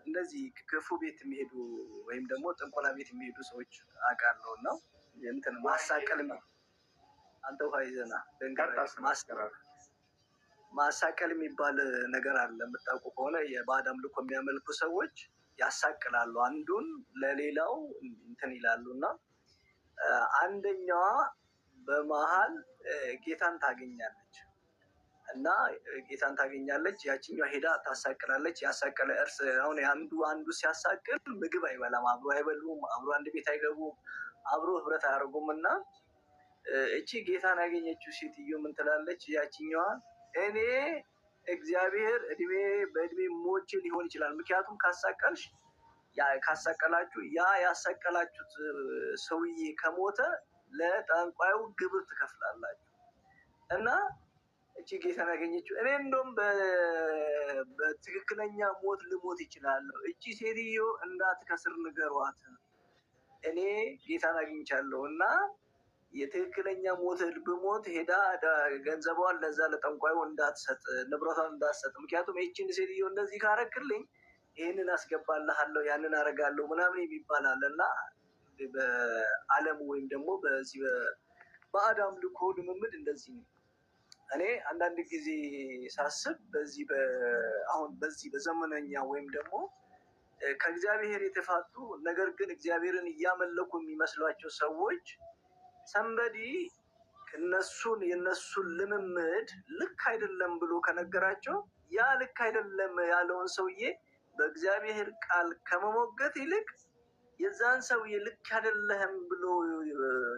እንደዚህ ክፉ ቤት የሚሄዱ ወይም ደግሞ ጥንቆላ ቤት የሚሄዱ ሰዎች አውቃለሁ እና እንትን ማሳቀል አንተ ውሃ ይዘና ማሳቀል የሚባል ነገር አለ። የምታውቁ ከሆነ የባዕድ አምልኮ የሚያመልኩ ሰዎች ያሳቅላሉ፣ አንዱን ለሌላው እንትን ይላሉ እና አንደኛዋ በመሀል ጌታን ታገኛለች እና ጌታን ታገኛለች። ያችኛዋ ሄዳ ታሳቅላለች። ያሳቀለ እርስ አሁን አንዱ ሲያሳቅል ምግብ አይበላም፣ አብሮ አይበሉም፣ አብሮ አንድ ቤት አይገቡም፣ አብሮ ህብረት አያደርጉም እና እቺ ጌታን ያገኘችው ሴትዮ ምን ትላለች? ያችኛዋ እኔ እግዚአብሔር በእድሜ ሞቼ ሊሆን ይችላል። ምክንያቱም ካሳቀላችሁ ያሳቀላችሁት ሰውዬ ከሞተ ለጠንቋዩ ግብር ትከፍላላችሁ እና እቺ ጌታን ያገኘችው እኔ እንደውም በትክክለኛ ሞት ልሞት ይችላለሁ፣ እቺ ሴትዮ እንዳትከስር ንገሯት፣ እኔ ጌታን አግኝቻለሁ እና የትክክለኛ ሞት ብሞት ሄዳ ገንዘቧን ለዛ ለጠንቋዩ እንዳትሰጥ፣ ንብረቷን እንዳትሰጥ። ምክንያቱም ይችን ሴትዮ እንደዚህ ካረክልኝ ይህንን አስገባልሃለሁ፣ ያንን አረጋለሁ ምናምን የሚባላል እና በአለሙ ወይም ደግሞ በዚህ በባዕድ አምልኮ ልምምድ እንደዚህ ነው። እኔ አንዳንድ ጊዜ ሳስብ አሁን በዚህ በዘመነኛ ወይም ደግሞ ከእግዚአብሔር የተፋቱ ነገር ግን እግዚአብሔርን እያመለኩ የሚመስሏቸው ሰዎች ሰንበዲ የነሱን ልምምድ ልክ አይደለም ብሎ ከነገራቸው ያ ልክ አይደለም ያለውን ሰውዬ በእግዚአብሔር ቃል ከመሞገት ይልቅ የዛን ሰውዬ ልክ አይደለህም ብሎ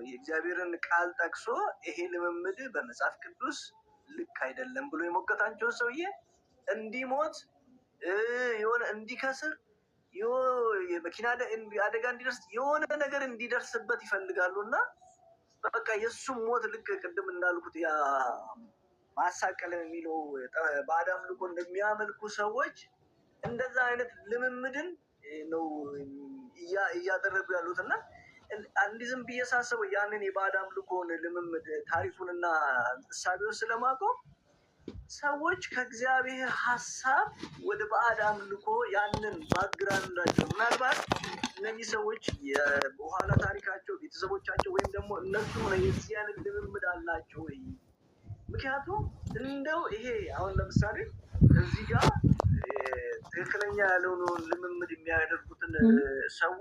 የእግዚአብሔርን ቃል ጠቅሶ ይሄ ልምምድ በመጽሐፍ ቅዱስ ልክ አይደለም ብሎ የሞገታቸውን ሰውዬ እንዲሞት የሆነ እንዲከስር የመኪና አደጋ እንዲደርስ የሆነ ነገር እንዲደርስበት ይፈልጋሉ እና በቃ የእሱም ሞት ልክ ቅድም እንዳልኩት ያ ማሳቀል የሚለው ባዕድ አምልኮ እንደሚያመልኩ ሰዎች እንደዛ አይነት ልምምድን ነው እያደረጉ ያሉት እና አንድ ዝም ብዬ ሳስበው ያንን የባዕድ አምልኮን ልምምድ ታሪኩንና እሳቤውን ስለማውቀው ሰዎች ከእግዚአብሔር ሀሳብ ወደ ባዕድ አምልኮ ያንን ባግራውንዳቸው ምናልባት እነዚህ ሰዎች በኋላ ታሪካቸው ቤተሰቦቻቸው ወይም ደግሞ እነሱ የዚህ አይነት ልምምድ አላቸው ወይ? ምክንያቱም እንደው ይሄ አሁን ለምሳሌ እዚህ ጋር ትክክለኛ ያልሆነውን ልምምድ የሚያደርጉትን ሰዎች